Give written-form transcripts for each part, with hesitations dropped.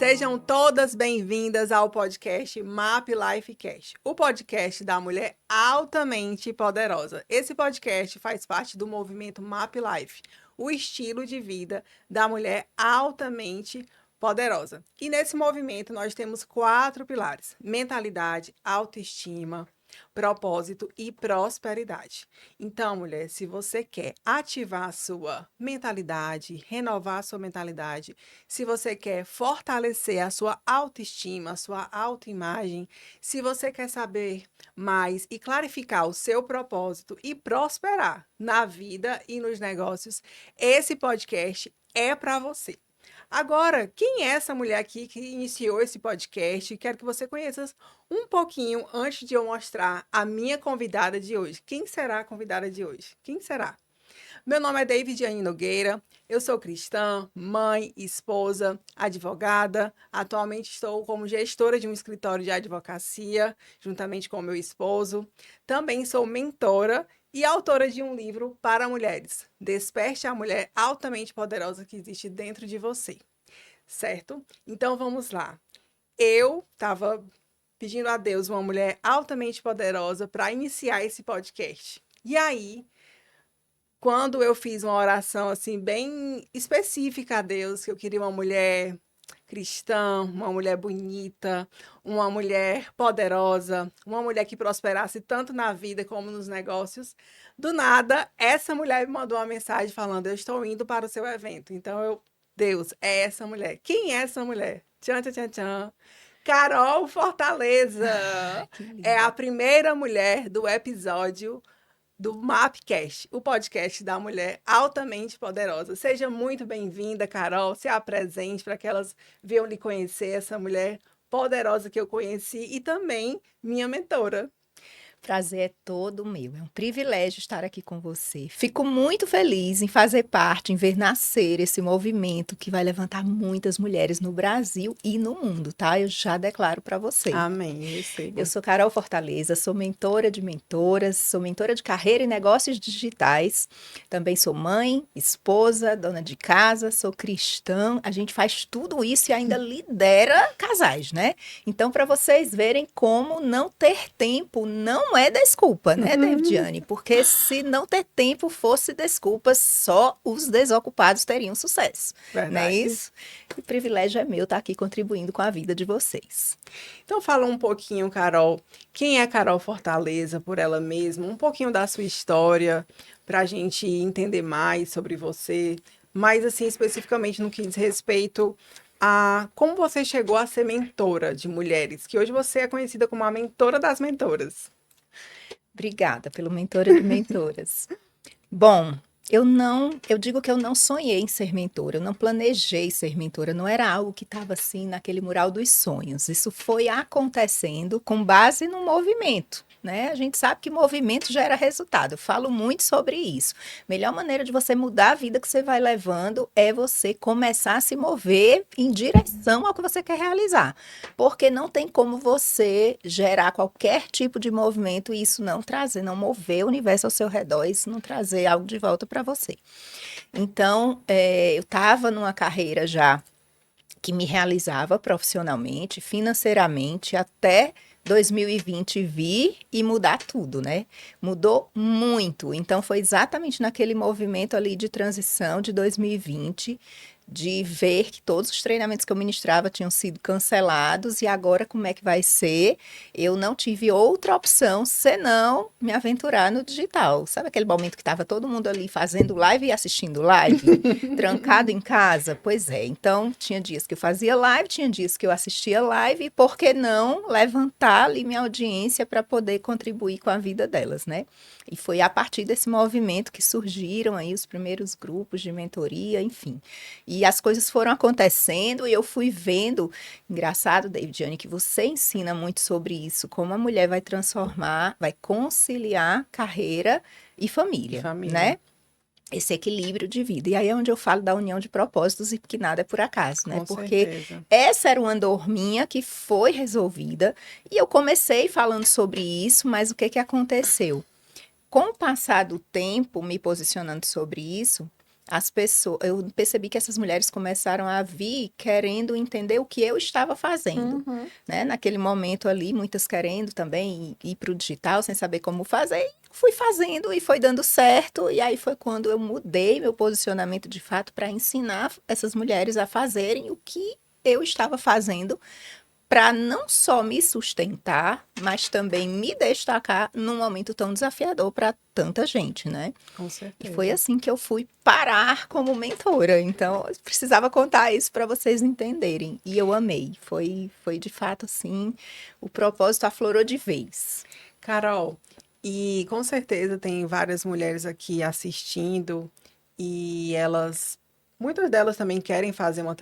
Sejam todas bem-vindas ao podcast MAP Life Cash, o podcast da mulher altamente poderosa. Esse podcast faz parte do movimento MAP Life, o estilo de vida da mulher altamente poderosa. E nesse movimento nós temos 4 pilares: mentalidade, autoestima, propósito e prosperidade. Então, mulher, se você quer ativar a sua mentalidade, renovar a sua mentalidade, se você quer fortalecer a sua autoestima, a sua autoimagem, se você quer saber mais e clarificar o seu propósito e prosperar na vida e nos negócios, esse podcast é para você. Agora, quem é essa mulher aqui que iniciou esse podcast? Quero que você conheça um pouquinho antes de eu mostrar a minha convidada de hoje. Quem será a convidada de hoje? Quem será? Meu nome é Davidiane Nogueira, eu sou cristã, mãe, esposa, advogada. Atualmente estou como gestora de um escritório de advocacia, juntamente com meu esposo. Também sou mentora e autora de um livro para mulheres. Desperte a mulher altamente poderosa que existe dentro de você. Certo? Então vamos lá. Eu estava pedindo a Deus uma mulher altamente poderosa para iniciar esse podcast. E aí, quando eu fiz uma oração assim bem específica a Deus, que eu queria uma mulher cristã, uma mulher bonita, uma mulher poderosa, uma mulher que prosperasse tanto na vida como nos negócios, do nada, essa mulher me mandou uma mensagem falando: eu estou indo para o seu evento. Então Deus, é essa mulher. Quem é essa mulher? Tchan, tchan, tchan, tchan. Carol Fortaleza é a primeira mulher do episódio do Mapcast, o podcast da mulher altamente poderosa. Seja muito bem-vinda, Carol. Se apresente para que elas venham lhe conhecer, essa mulher poderosa que eu conheci e também minha mentora. Prazer é todo meu, é um privilégio estar aqui com você. Fico muito feliz em fazer parte, em ver nascer esse movimento que vai levantar muitas mulheres no Brasil e no mundo, tá? Eu já declaro para você. Amém, eu recebo. Eu sou Carol Fortaleza, sou mentora de mentoras, sou mentora de carreira e negócios digitais. Também sou mãe, esposa, dona de casa, sou cristã. A gente faz tudo isso e ainda lidera casais, né? Então, para vocês verem como não ter tempo não é desculpa, né, Davidiane? Porque se não ter tempo fosse desculpa, só os desocupados teriam sucesso. Verdade. Não é isso? O privilégio é meu estar aqui contribuindo com a vida de vocês. Então, fala um pouquinho, Carol, quem é Carol Fortaleza por ela mesma, um pouquinho da sua história, para a gente entender mais sobre você, mas assim, especificamente no que diz respeito a como você chegou a ser mentora de mulheres, que hoje você é conhecida como a mentora das mentoras. Obrigada pelo mentora de mentoras. Bom, eu digo que eu não sonhei em ser mentora, eu não planejei ser mentora, não era algo que estava assim naquele mural dos sonhos. Isso foi acontecendo com base no movimento, né? A gente sabe que movimento gera resultado. Eu falo muito sobre isso. Melhor maneira de você mudar a vida que você vai levando é você começar a se mover em direção ao que você quer realizar. Porque não tem como você gerar qualquer tipo de movimento e isso não trazer, não mover o universo ao seu redor, isso não trazer algo de volta para você. Então, eu estava numa carreira já que me realizava profissionalmente, financeiramente, até 2020 vir e mudar tudo, né? Mudou muito. Então, foi exatamente naquele movimento ali de transição de 2020, de ver que todos os treinamentos que eu ministrava tinham sido cancelados e agora como é que vai ser? Eu não tive outra opção senão me aventurar no digital. Sabe aquele momento que estava todo mundo ali fazendo live e assistindo live? Trancado em casa? Pois é. Então, tinha dias que eu fazia live, tinha dias que eu assistia live e por que não levantar ali minha audiência para poder contribuir com a vida delas, né? E foi a partir desse movimento que surgiram aí os primeiros grupos de mentoria, enfim. E as coisas foram acontecendo e eu fui vendo, engraçado, Davidiane, que você ensina muito sobre isso, como a mulher vai transformar, vai conciliar carreira e família, né? Esse equilíbrio de vida. E aí é onde eu falo da união de propósitos e que nada é por acaso, né? Porque essa era uma dor minha que foi resolvida e eu comecei falando sobre isso, mas o que que aconteceu? Com o passar do tempo, me posicionando sobre isso, as pessoas, eu percebi que essas mulheres começaram a vir querendo entender o que eu estava fazendo, Uhum. né? Naquele momento ali, muitas querendo também ir para o digital sem saber como fazer. E fui fazendo e foi dando certo. E aí foi quando eu mudei meu posicionamento de fato para ensinar essas mulheres a fazerem o que eu estava fazendo para não só me sustentar, mas também me destacar num momento tão desafiador para tanta gente, né? Com E foi certeza. assim que eu fui parar como mentora. Então, eu precisava contar isso para vocês entenderem. E eu amei. Foi de fato assim, o propósito aflorou de vez. Carol, e com certeza tem várias mulheres aqui assistindo e muitas delas também querem fazer uma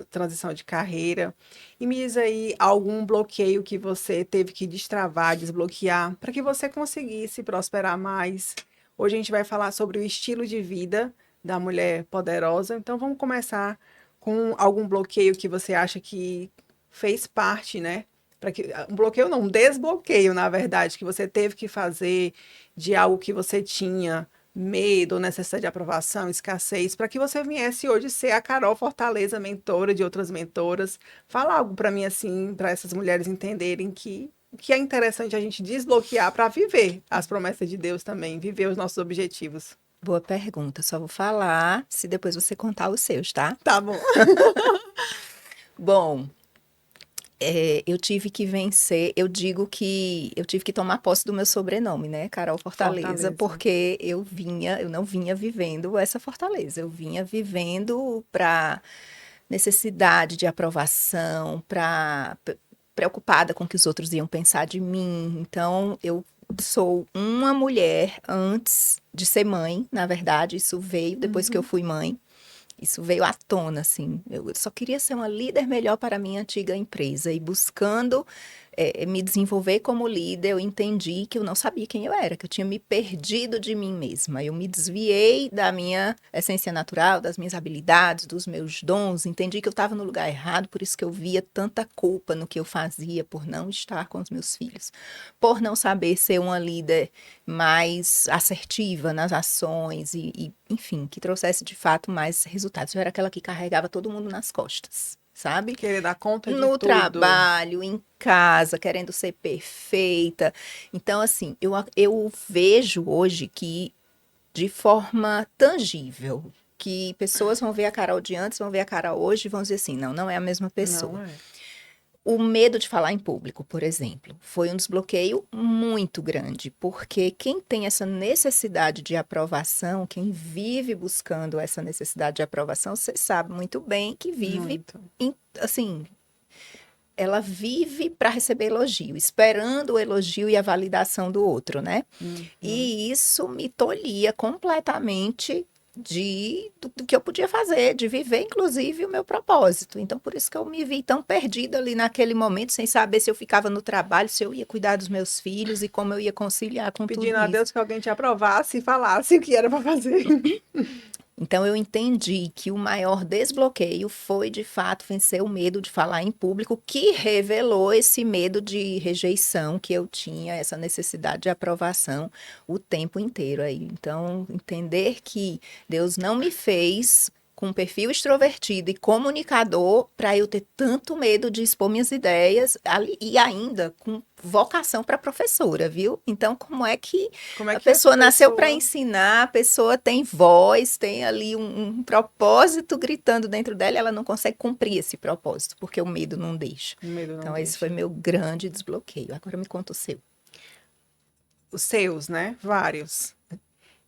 transição de carreira. E me diz aí algum bloqueio que você teve que destravar, desbloquear, para que você conseguisse prosperar mais. Hoje a gente vai falar sobre o estilo de vida da mulher poderosa. Então vamos começar com algum bloqueio que você acha que fez parte, né? Para que um bloqueio não, um desbloqueio, na verdade, que você teve que fazer de algo que você tinha medo, necessidade de aprovação, escassez, para que você viesse hoje ser a Carol Fortaleza, mentora de outras mentoras. Fala algo para mim assim, para essas mulheres entenderem que é interessante a gente desbloquear para viver as promessas de Deus também, viver os nossos objetivos. Boa pergunta. Só vou falar se depois você contar os seus, tá? Tá bom. Bom, eu tive que vencer, eu digo que eu tive que tomar posse do meu sobrenome, né, Carol Fortaleza, Fortaleza. porque eu não vinha vivendo essa fortaleza, eu vinha vivendo para necessidade de aprovação, para preocupada com o que os outros iam pensar de mim. Então, eu sou uma mulher antes de ser mãe, na verdade, isso veio depois que eu Uhum. fui mãe. Isso veio à tona, assim. Eu só queria ser uma líder melhor para a minha antiga empresa. E buscando me desenvolver como líder, eu entendi que eu não sabia quem eu era, que eu tinha me perdido de mim mesma. Eu me desviei da minha essência natural, das minhas habilidades, dos meus dons. Entendi que eu estava no lugar errado, por isso que eu via tanta culpa no que eu fazia por não estar com os meus filhos, por não saber ser uma líder mais assertiva nas ações enfim, que trouxesse de fato mais resultados. Eu era aquela que carregava todo mundo nas costas, sabe? Querer dar conta de No tudo. trabalho, em casa, querendo ser perfeita. Então, assim, eu vejo hoje que, de forma tangível, que pessoas vão ver a Carol de antes, vão ver a Carol hoje e vão dizer assim, não, não é a mesma Não pessoa. é. O medo de falar em público, por exemplo, foi um desbloqueio muito grande, porque quem tem essa necessidade de aprovação, quem vive buscando essa necessidade de aprovação, você sabe muito bem que vive, Muito. assim, ela vive para receber elogio, esperando o elogio e a validação do outro, né? Uhum. E isso me tolhia completamente do que eu podia fazer, de viver, inclusive, o meu propósito. Então, por isso que eu me vi tão perdida ali naquele momento, sem saber se eu ficava no trabalho, se eu ia cuidar dos meus filhos e como eu ia conciliar com Pedindo tudo a isso. Deus que alguém te aprovasse e falasse o que era para fazer. Então, eu entendi que o maior desbloqueio foi, de fato, vencer o medo de falar em público, que revelou esse medo de rejeição que eu tinha, essa necessidade de aprovação o tempo inteiro aí. Então, entender que Deus não me fez com um perfil extrovertido e comunicador para eu ter tanto medo de expor minhas ideias e ainda com vocação para professora, viu? Então, como é que Como é a que essa pessoa nasceu para pessoa. ensinar, a pessoa tem voz, tem ali um propósito gritando dentro dela, e ela não consegue cumprir esse propósito, porque o medo não deixa. O medo não Então, esse foi deixa. meu grande desbloqueio. Agora me conta o seu. Os seus, né? Vários.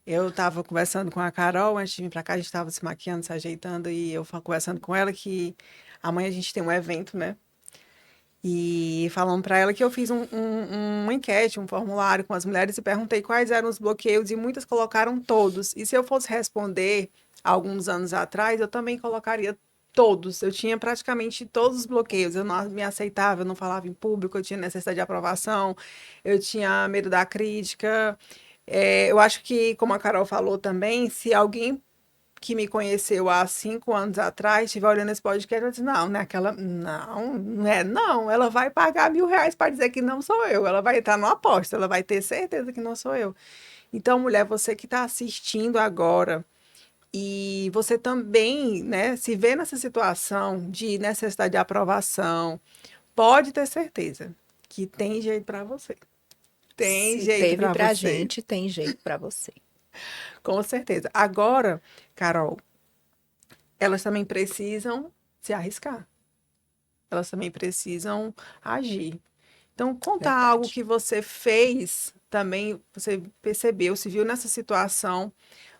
Eu estava conversando com a Carol antes de vir para cá, a gente estava se maquiando, se ajeitando, e eu conversando com ela que amanhã a gente tem um evento, né? E falando para ela que eu fiz uma enquete, um formulário com as mulheres e perguntei quais eram os bloqueios, e muitas colocaram todos. E se eu fosse responder alguns anos atrás, eu também colocaria todos. Eu tinha praticamente todos os bloqueios. Eu não me aceitava, eu não falava em público, eu tinha necessidade de aprovação, eu tinha medo da crítica. Eu acho que, como a Carol falou também, se alguém que me conheceu há 5 anos atrás, estiver olhando esse podcast, eu disse, não, né? Aquela, não, não é, não. Ela vai pagar R$ 1.000 para dizer que não sou eu. Ela vai estar no aposta, ela vai ter certeza que não sou eu. Então, mulher, você que está assistindo agora, e você também, né, se vê nessa situação de necessidade de aprovação, pode ter certeza que tem jeito para você. Tem Se jeito teve para pra você, gente, tem jeito pra você. com certeza. Agora, Carol, elas também precisam se arriscar. Elas também precisam agir. Então, conta algo Verdade. que você fez também, você percebeu, se viu nessa situação,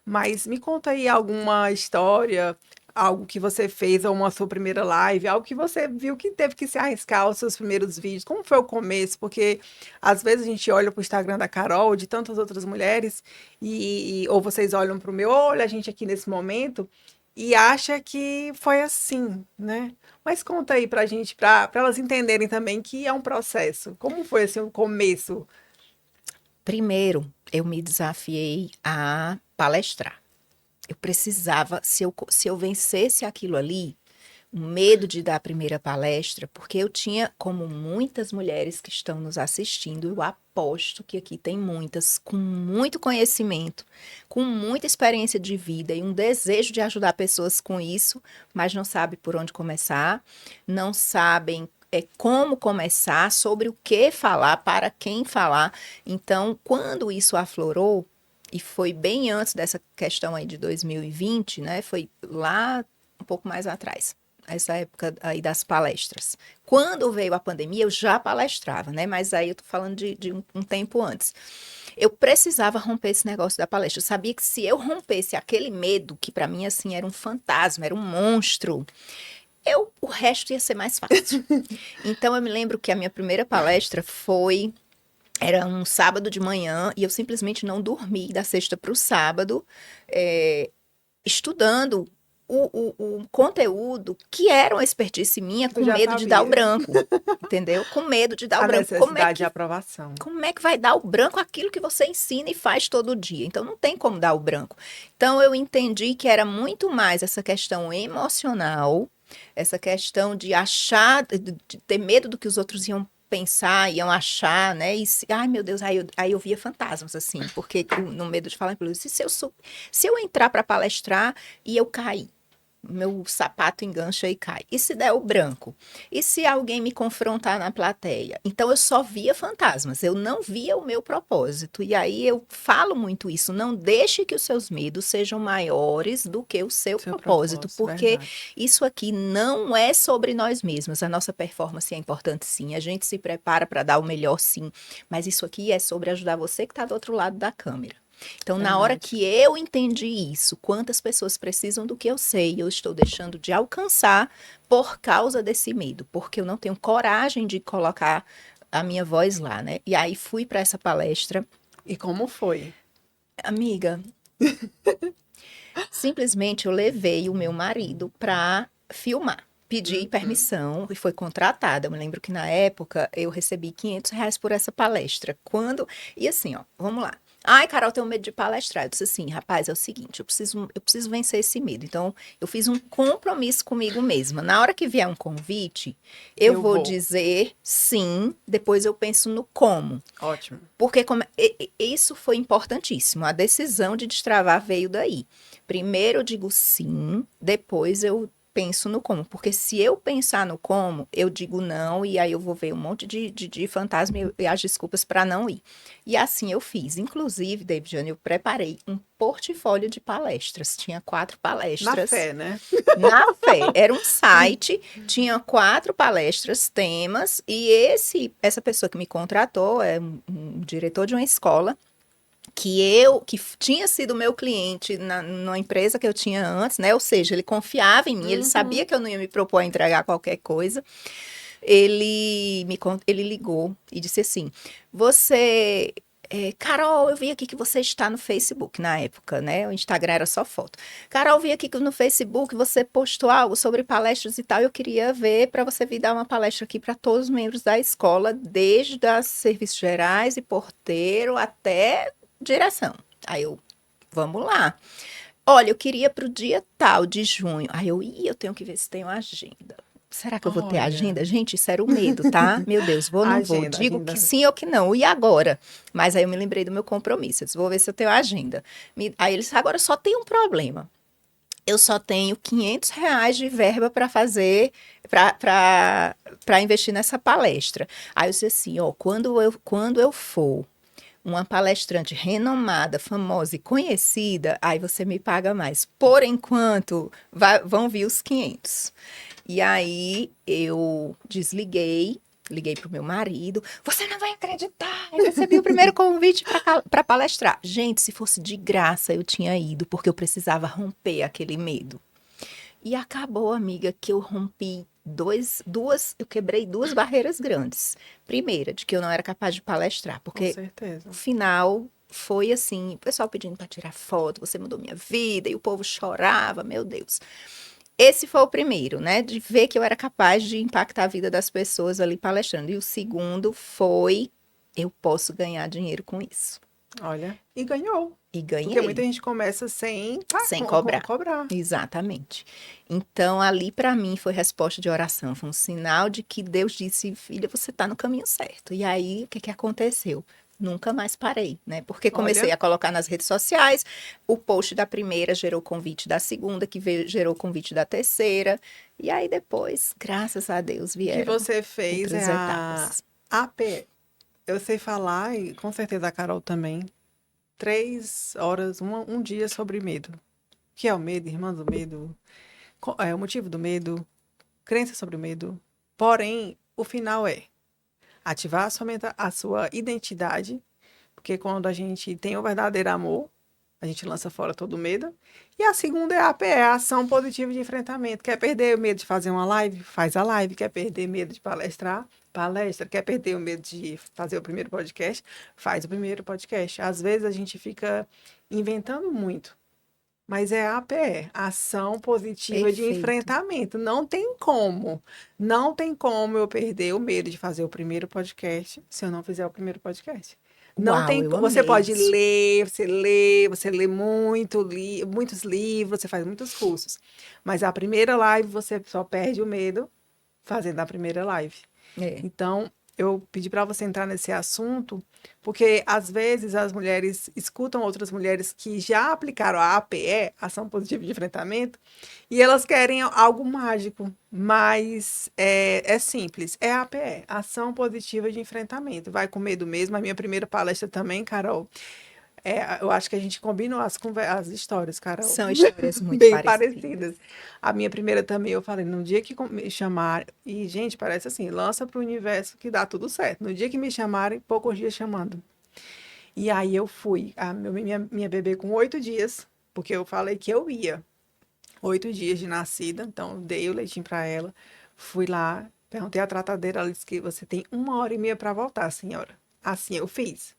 mas me conta aí alguma história, algo que você fez ou uma sua primeira live, algo que você viu que teve que se arriscar os seus primeiros vídeos. Como foi o começo? Porque às vezes a gente olha para o Instagram da Carol, de tantas outras mulheres, ou vocês olham para o meu, olha a gente aqui nesse momento, e acha que foi assim, né? Mas conta aí pra gente, para elas entenderem também que é um processo. Como foi assim o começo? Primeiro, eu me desafiei a palestrar. Eu precisava, se eu vencesse aquilo ali, o medo de dar a primeira palestra, porque eu tinha, como muitas mulheres que estão nos assistindo, eu aposto que aqui tem muitas com muito conhecimento, com muita experiência de vida e um desejo de ajudar pessoas com isso, mas não sabe por onde começar, não sabem como começar, sobre o que falar, para quem falar. Então, quando isso aflorou, e foi bem antes dessa questão aí de 2020, né? Foi lá um pouco mais atrás, essa época aí das palestras. Quando veio a pandemia, eu já palestrava, né? Mas aí eu tô falando de um tempo antes. Eu precisava romper esse negócio da palestra. Eu sabia que se eu rompesse aquele medo, que para mim, assim, era um fantasma, era um monstro, o resto ia ser mais fácil. Então, eu me lembro que a minha primeira palestra era um sábado de manhã e eu simplesmente não dormi da sexta para o sábado, estudando o conteúdo que era uma expertise minha, Tu com já medo de dar o sabia branco, entendeu? Com medo de dar o a branco. necessidade de aprovação. Como é que vai dar o branco aquilo que você ensina e faz todo dia? Então, não tem como dar o branco. Então, eu entendi que era muito mais essa questão emocional, essa questão de achar, de ter medo do que os outros iam pensar, iam achar, né? Ai, meu Deus, aí eu via fantasmas, assim, porque no medo de falar em público, se eu entrar para palestrar e eu cair? Meu sapato engancha e cai. E se der o branco? E se alguém me confrontar na plateia? Então eu só via fantasmas, eu não via o meu propósito. E aí eu falo muito isso, não deixe que os seus medos sejam maiores do que o seu Seu propósito, propósito, porque verdade. isso aqui não é sobre nós mesmos. A nossa performance é importante, sim, a gente se prepara para dar o melhor, sim, mas isso aqui é sobre ajudar você que está do outro lado da câmera. Então, na hora Verdade. que eu entendi isso, quantas pessoas precisam do que eu sei, eu estou deixando de alcançar por causa desse medo, porque eu não tenho coragem de colocar a minha voz lá, né? E aí fui para essa palestra. E como foi? Amiga, simplesmente eu levei o meu marido para filmar. Pedi Uhum. permissão e foi contratada. Eu me lembro que na época eu recebi R$ 500 por essa palestra. E assim, ó, vamos lá. Ai, Carol, eu tenho medo de palestrar. Eu disse assim, rapaz, é o seguinte, eu preciso vencer esse medo. Então, eu fiz um compromisso comigo mesma. Na hora que vier um convite, eu Eu vou vou. dizer sim, depois eu penso no como. Ótimo. Porque isso foi importantíssimo. A decisão de destravar veio daí. Primeiro eu digo sim, depois eu penso no como. Porque se eu pensar no como, eu digo não, e aí eu vou ver um monte de fantasma e as desculpas para não ir. E assim eu fiz. Inclusive, David Jane, eu preparei um portfólio de palestras. Tinha 4 Na palestras. fé, né? Na fé, era um site, tinha 4 palestras, temas, e essa pessoa que me contratou é um diretor de uma escola que tinha sido meu cliente numa empresa que eu tinha antes, né? Ou seja, ele confiava em mim, ele sabia Uhum. que eu não ia me propor a entregar qualquer coisa. Ele ligou e disse assim: Você. Carol, eu vi aqui que você está no Facebook na época, né? O Instagram era só foto. Carol, eu vi aqui que no Facebook você postou algo sobre palestras e tal. Eu queria ver para você vir dar uma palestra aqui para todos os membros da escola, desde os serviços gerais e porteiro até direção. Aí vamos lá. Olha, eu queria para o dia tal de junho. Aí eu tenho que ver se tenho agenda. Será que eu vou ter Olha, agenda? Gente, isso era o medo, tá? Meu Deus, vou ou não vou? agenda, Digo que agenda. sim ou que não. E agora? Mas aí eu me lembrei do meu compromisso. Eu disse, vou ver se eu tenho agenda. Aí ele disse, agora só tem um problema. eu só tenho R$ 500 de verba para fazer, para investir nessa palestra. Aí eu disse assim, ó, quando eu for uma palestrante renomada, famosa e conhecida, aí você me paga mais. Por enquanto, vão vir os 500. E aí eu desliguei, liguei pro meu marido. Você não vai acreditar, eu recebi o primeiro convite para palestrar. Gente, se fosse de graça, eu tinha ido, porque eu precisava romper aquele medo. E acabou, amiga, que eu rompi eu quebrei duas barreiras grandes. Primeira, de que eu não era capaz de palestrar, Com porque certeza. o final foi assim, o pessoal pedindo para tirar foto, você mudou minha vida, e o povo chorava, meu Deus. Esse foi o primeiro, né, de ver que eu era capaz de impactar a vida das pessoas ali palestrando. E o segundo foi, eu posso ganhar dinheiro com isso. Olha, e ganhou. E Porque muita ganhei. gente começa sem Sem cobrar. cobrar. Exatamente. Então, ali para mim foi resposta de oração, foi um sinal de que Deus disse, filha, você está no caminho certo. E aí, o que que aconteceu? Nunca mais parei, né? Porque comecei Olha. a colocar nas redes sociais, o post da primeira gerou convite da segunda, que gerou convite da terceira, e aí depois, graças a Deus, O que vieram você fez outras é a etapas. AP. Eu sei falar, e com certeza a Carol também. 3 horas, um dia sobre medo. O que é o medo, irmã do medo? É o motivo do medo, crença sobre o medo. Porém, o final é ativar a sua identidade, porque quando a gente tem o verdadeiro amor, a gente lança fora todo o medo. E a segunda é a APE, a ação positiva de enfrentamento. Quer perder o medo de fazer uma live? Faz a live. Quer perder medo de palestrar? Palestra. Quer perder o medo de fazer o primeiro podcast? Faz o primeiro podcast. Às vezes a gente fica inventando muito. Mas é a APE, ação positiva de Perfeito. enfrentamento. Não tem como. Não tem como eu perder o medo de fazer o primeiro podcast se eu não fizer o primeiro podcast. Não Uau, tem, eu você amei pode isso. ler, você lê muitos livros, você faz muitos cursos. Mas a primeira live você só perde o medo fazendo a primeira live. É. Então, eu pedi para você entrar nesse assunto, porque às vezes as mulheres escutam outras mulheres que já aplicaram a APE, Ação Positiva de Enfrentamento, e elas querem algo mágico, mas é simples, é a APE, Ação Positiva de Enfrentamento. Vai com medo mesmo. A minha primeira palestra também, Carol, eu acho que a gente combina as histórias, Carol. São histórias muito Bem parecidas. parecidas. A minha primeira também, eu falei, no dia que me chamarem, e gente, parece assim, lança para o universo que dá tudo certo. No dia que me chamarem, poucos dias chamando. E aí eu fui, minha bebê com 8 dias, porque eu falei que eu ia. 8 dias de nascida, então eu dei o leitinho para ela, fui lá, perguntei à tratadeira, ela disse que você tem 1 hora e meia para voltar, senhora. Assim eu fiz.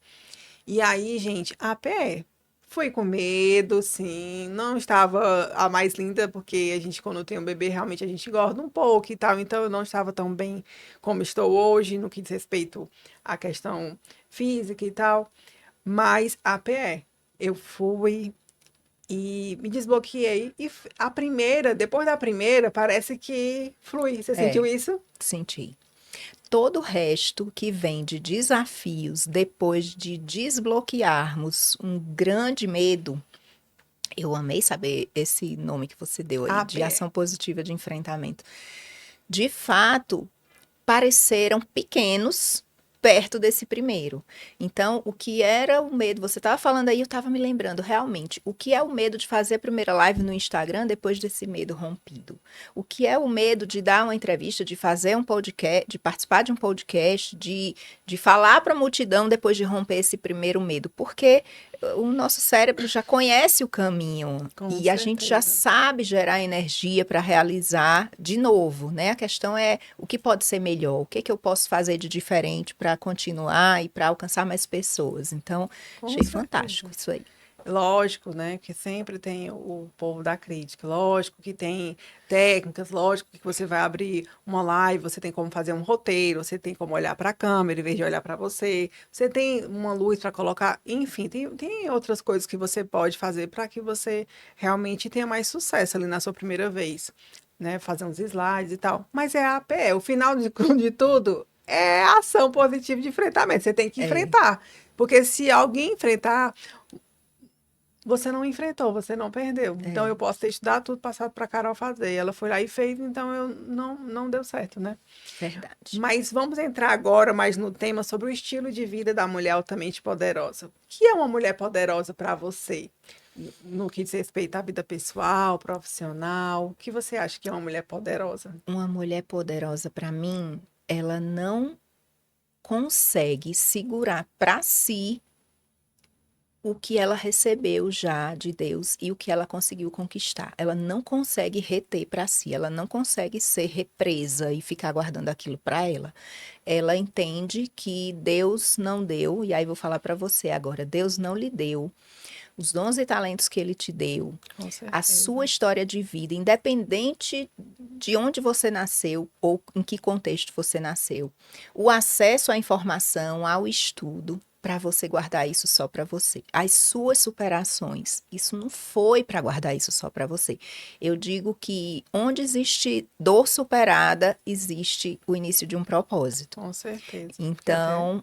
E aí, gente, a pé. Fui com medo, sim. Não estava a mais linda, porque a gente, quando tem um bebê, realmente a gente engorda um pouco e tal. Então, eu não estava tão bem como estou hoje, no que diz respeito à questão física e tal. Mas a pé, eu fui e me desbloqueei. E a primeira, depois da primeira, parece que flui. Você sentiu É, isso? senti. Todo o resto que vem de desafios depois de desbloquearmos um grande medo, eu amei saber esse nome que você deu aí, A de pé. ação positiva de enfrentamento. De fato, pareceram pequenos perto desse primeiro. Então, o que era o medo? Você estava falando aí, eu estava me lembrando realmente. O que é o medo de fazer a primeira live no Instagram depois desse medo rompido? O que é o medo de dar uma entrevista, de fazer um podcast, de participar de um podcast, de falar para a multidão depois de romper esse primeiro medo? Porque o nosso cérebro já conhece o caminho Com e a gente já certeza. sabe gerar energia para realizar de novo, né? A questão é o que pode ser melhor, o que que eu posso fazer de diferente para continuar e para alcançar mais pessoas. Então, Com achei fantástico certeza. isso aí. Lógico, né, que sempre tem o povo da crítica. Lógico que tem técnicas, lógico que você vai abrir uma live, você tem como fazer um roteiro, você tem como olhar para a câmera em vez de olhar para você, você tem uma luz para colocar, enfim, tem outras coisas que você pode fazer para que você realmente tenha mais sucesso ali na sua primeira vez, né, fazer uns slides e tal. Mas é a APE, o final de tudo é a ação positiva de enfrentamento. Você tem que É, enfrentar. Porque se alguém enfrentar, você não enfrentou, você não perdeu. Então, É, eu posso ter estudado tudo passado para Carol fazer. Ela foi lá e fez, então eu não deu certo, né? verdade. Mas vamos entrar agora mais no tema sobre o estilo de vida da mulher altamente poderosa. O que é uma mulher poderosa para você? No que diz respeito à vida pessoal, profissional, o que você acha que é uma mulher poderosa? Uma mulher poderosa, para mim, ela não consegue segurar para si o que ela recebeu já de Deus e o que ela conseguiu conquistar. Ela não consegue reter para si, ela não consegue ser represa e ficar guardando aquilo para ela. Ela entende que Deus não deu, e aí vou falar para você agora, Deus não lhe deu os dons e talentos que ele te deu, Com a certeza. sua história de vida, independente de onde você nasceu ou em que contexto você nasceu, o acesso à informação, ao estudo, para você guardar isso só para você. As suas superações, isso não foi para guardar isso só para você. Eu digo que onde existe dor superada, existe o início de um propósito. Com certeza. Porque até Então,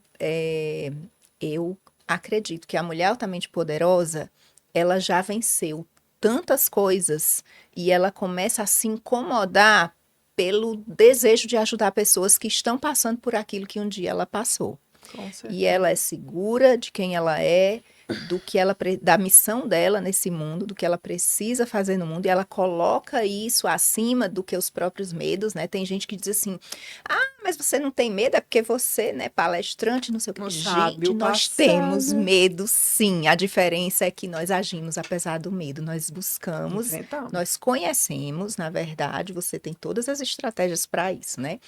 eu acredito que a mulher altamente poderosa, ela já venceu tantas coisas e ela começa a se incomodar pelo desejo de ajudar pessoas que estão passando por aquilo que um dia ela passou. com E certeza. ela é segura de quem ela é, do que ela da missão dela nesse mundo, do que ela precisa fazer no mundo, e ela coloca isso acima do que os próprios medos, né? Tem gente que diz assim: "Ah, mas você não tem medo é porque você, né, palestrante, não sei o Não quê". sabe Gente, o nós temos passado. medo, sim. A diferença é que nós agimos apesar do medo, nós buscamos, Enfrentamos. nós conhecemos, na verdade, você tem todas as estratégias para isso, né?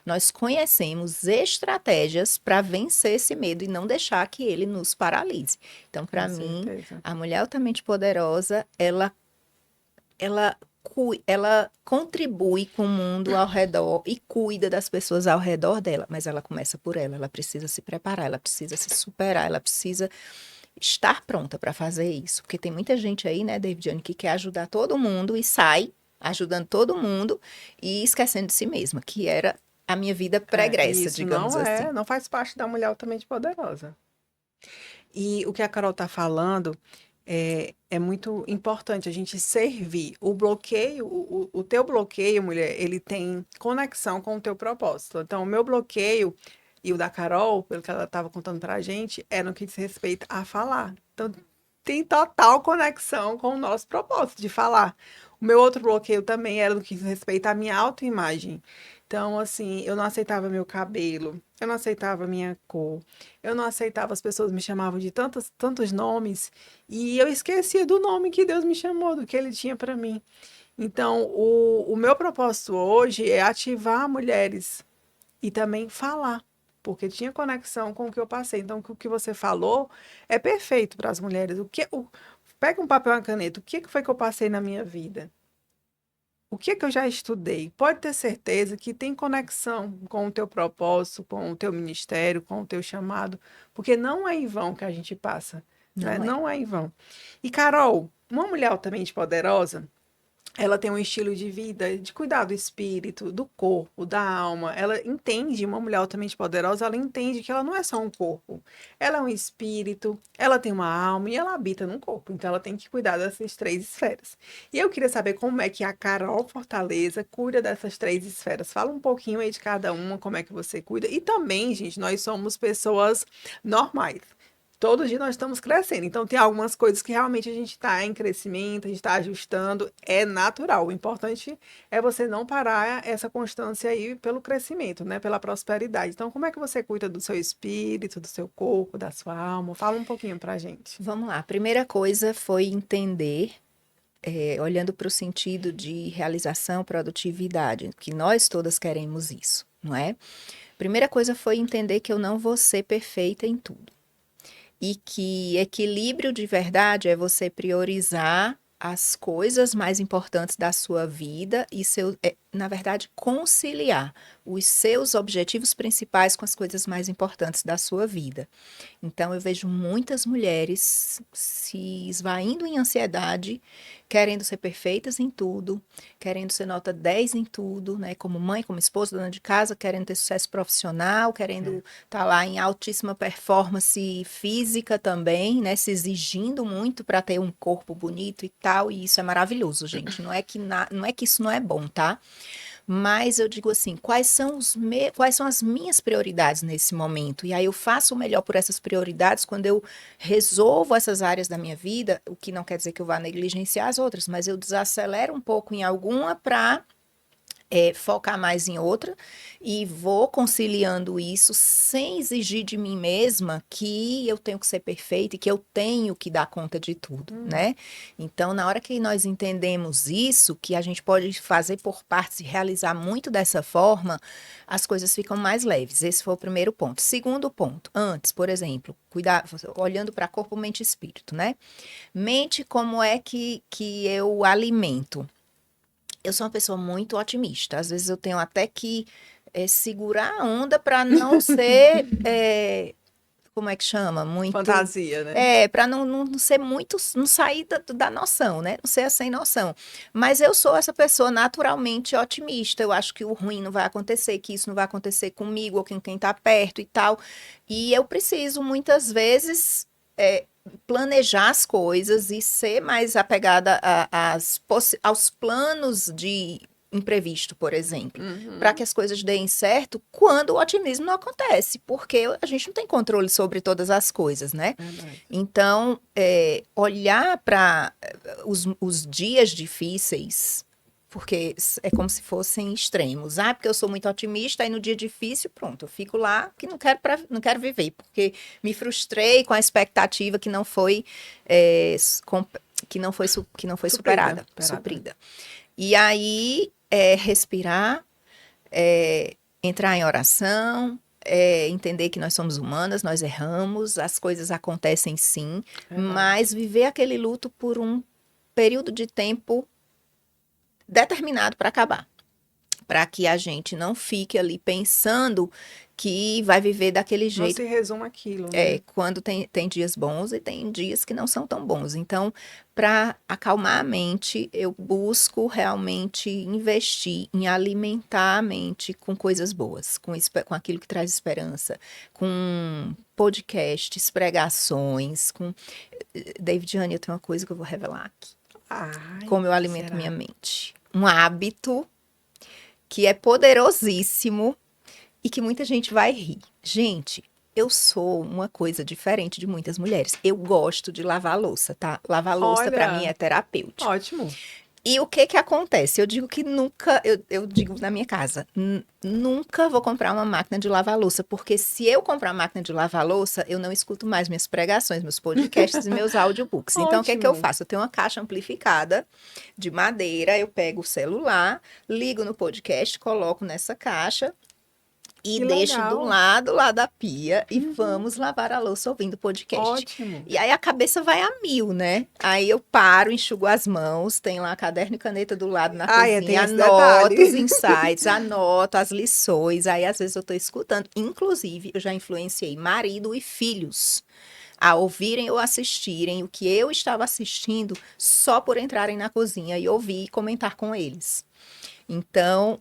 Nós conhecemos estratégias para vencer esse medo e não deixar que ele nos paralise. Então, Com para mim, certeza. a mulher altamente poderosa, ela contribui com o mundo ao redor e cuida das pessoas ao redor dela, mas ela começa por ela, ela precisa se preparar, ela precisa se superar, ela precisa estar pronta para fazer isso, porque tem muita gente aí, né, Davidiane, que quer ajudar todo mundo e sai ajudando todo mundo e esquecendo de si mesma, que era a minha vida É, pregressa, isso digamos assim. não faz parte da mulher altamente poderosa. E o que a Carol está falando é muito importante a gente servir. O bloqueio, o teu bloqueio, mulher, ele tem conexão com o teu propósito. Então, o meu bloqueio e o da Carol, pelo que ela estava contando para a gente, é no que diz respeito a falar. Então, tem total conexão com o nosso propósito de falar. O meu outro bloqueio também era no que diz respeito à minha autoimagem. Então, assim, eu não aceitava meu cabelo, eu não aceitava minha cor, eu não aceitava, as pessoas me chamavam de tantos nomes, e eu esquecia do nome que Deus me chamou, do que Ele tinha para mim. Então, o meu propósito hoje é ativar mulheres e também falar, porque tinha conexão com o que eu passei. Então, o que você falou é perfeito para as mulheres. Pega um papel e uma caneta, o que foi que eu passei na minha vida? O que é que eu já estudei? Pode ter certeza que tem conexão com o teu propósito, com o teu ministério, com o teu chamado, porque não é em vão que a gente passa, né? Não é. Não é em vão. E Carol, uma mulher altamente poderosa, ela tem um estilo de vida de cuidar do espírito, do corpo, da alma. Ela entende, uma mulher altamente poderosa, ela entende que ela não é só um corpo. Ela é um espírito, ela tem uma alma e ela habita num corpo. Então ela tem que cuidar dessas três esferas. E eu queria saber como é que a Carol Fortaleza cuida dessas três esferas. Fala um pouquinho aí de cada uma, como é que você cuida. E também, gente, nós somos pessoas normais. Todo dia nós estamos crescendo, então tem algumas coisas que realmente a gente está em crescimento, a gente está ajustando, é natural. O importante é você não parar essa constância aí pelo crescimento, né? Pela prosperidade. Então, como é que você cuida do seu espírito, do seu corpo, da sua alma? Fala um pouquinho pra gente. Vamos lá. A primeira coisa foi entender, olhando para o sentido de realização, produtividade, que nós todas queremos isso, não é? Primeira coisa foi entender que eu não vou ser perfeita em tudo. E que equilíbrio de verdade é você priorizar as coisas mais importantes da sua vida e na verdade, conciliar os seus objetivos principais com as coisas mais importantes da sua vida. Então, eu vejo muitas mulheres se esvaindo em ansiedade, querendo ser perfeitas em tudo, querendo ser nota 10 em tudo, né? Como mãe, como esposa, dona de casa, querendo ter sucesso profissional, querendo estar lá em altíssima performance física também, né? Se exigindo muito para ter um corpo bonito e tal, e isso é maravilhoso, gente. Não é que isso não é bom, tá? Mas eu digo assim, quais são as minhas prioridades nesse momento? E aí eu faço o melhor por essas prioridades quando eu resolvo essas áreas da minha vida, o que não quer dizer que eu vá negligenciar as outras, mas eu desacelero um pouco em alguma para focar mais em outra e vou conciliando isso sem exigir de mim mesma que eu tenho que ser perfeita e que eu tenho que dar conta de tudo, né? Então, na hora que nós entendemos isso, que a gente pode fazer por partes e realizar muito dessa forma, as coisas ficam mais leves. Esse foi o primeiro ponto. Segundo ponto, antes, por exemplo, cuidar, olhando para corpo, mente e espírito, né? Mente, como é que eu alimento? Eu sou uma pessoa muito otimista. Às vezes eu tenho até que segurar a onda para não ser, como é que chama? Muito. Fantasia, né? Para não ser muito, não sair da noção, né? Não ser sem noção. Mas eu sou essa pessoa naturalmente otimista. Eu acho que o ruim não vai acontecer, que isso não vai acontecer comigo ou com quem está perto e tal. E eu preciso, muitas vezes, planejar as coisas e ser mais apegada aos planos de imprevisto, por exemplo, para que as coisas deem certo quando o otimismo não acontece, porque a gente não tem controle sobre todas as coisas, né? Então, olhar para os dias difíceis, porque é como se fossem extremos. Ah, porque eu sou muito otimista, e no dia difícil, pronto, eu fico lá que não quero viver, porque me frustrei com a expectativa que não foi, que não foi superada, suprida. E aí, respirar, entrar em oração, entender que nós somos humanas, nós erramos, as coisas acontecem sim, mas viver aquele luto por um período de tempo determinado para acabar, para que a gente não fique ali pensando que vai viver daquele jeito. Não se resume aquilo, né? Quando tem dias bons e tem dias que não são tão bons. Então, para acalmar a mente, eu busco realmente investir em alimentar a mente com coisas boas, com aquilo que traz esperança, com podcasts, pregações, com... David Jane, eu tenho uma coisa que eu vou revelar aqui. Como eu alimento minha mente. Um hábito que é poderosíssimo e que muita gente vai rir. Gente, eu sou uma coisa diferente de muitas mulheres. Eu gosto de lavar louça, tá? Lavar louça para mim é terapêutico. Ótimo. E o que acontece? Eu digo que nunca, eu digo na minha casa, nunca vou comprar uma máquina de lavar louça, porque se eu comprar uma máquina de lavar louça, eu não escuto mais minhas pregações, meus podcasts e meus audiobooks. Então, o que eu faço? Eu tenho uma caixa amplificada de madeira, eu pego o celular, ligo no podcast, coloco nessa caixa e deixo do lado lá da pia e vamos lavar a louça ouvindo podcast. Ótimo. E aí a cabeça vai a mil, né? Aí eu paro, enxugo as mãos, tem lá caderno e caneta do lado na cozinha, anoto os insights, anoto as lições. Aí às vezes eu tô escutando. Inclusive, eu já influenciei marido e filhos a ouvirem ou assistirem o que eu estava assistindo só por entrarem na cozinha e ouvir e comentar com eles. Então,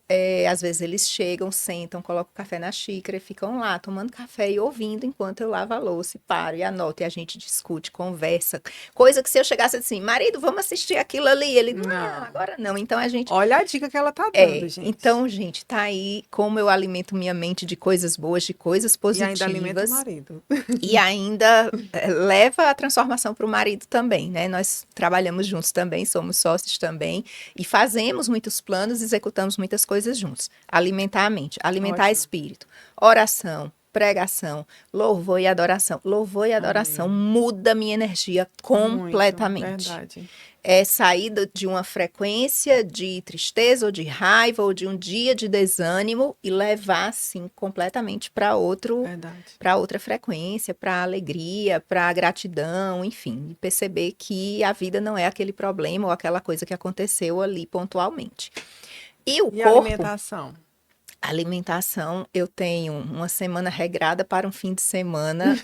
às vezes eles chegam, sentam, colocam o café na xícara e ficam lá tomando café e ouvindo enquanto eu lavo a louça e paro e anoto e a gente discute, conversa. Coisa que se eu chegasse assim, marido, vamos assistir aquilo ali, ele, não, agora não. Então a gente... Olha a dica que ela tá dando, gente. Então, gente, tá aí como eu alimento minha mente de coisas boas, de coisas positivas. E ainda alimenta o marido. E ainda leva a transformação para o marido também, né? Nós trabalhamos juntos também, somos sócios também e fazemos muitos planos, executamos muitas coisas juntos. Alimentar a mente, alimentar espírito, oração, pregação, louvor e adoração. Louvor e adoração muda minha energia completamente. Muito, verdade. É sair de uma frequência de tristeza ou de raiva ou de um dia de desânimo e levar assim completamente para outra frequência, para alegria, para gratidão, enfim, e perceber que a vida não é aquele problema ou aquela coisa que aconteceu ali pontualmente. E o E a corpo, alimentação? alimentação, eu tenho uma semana regrada para um fim de semana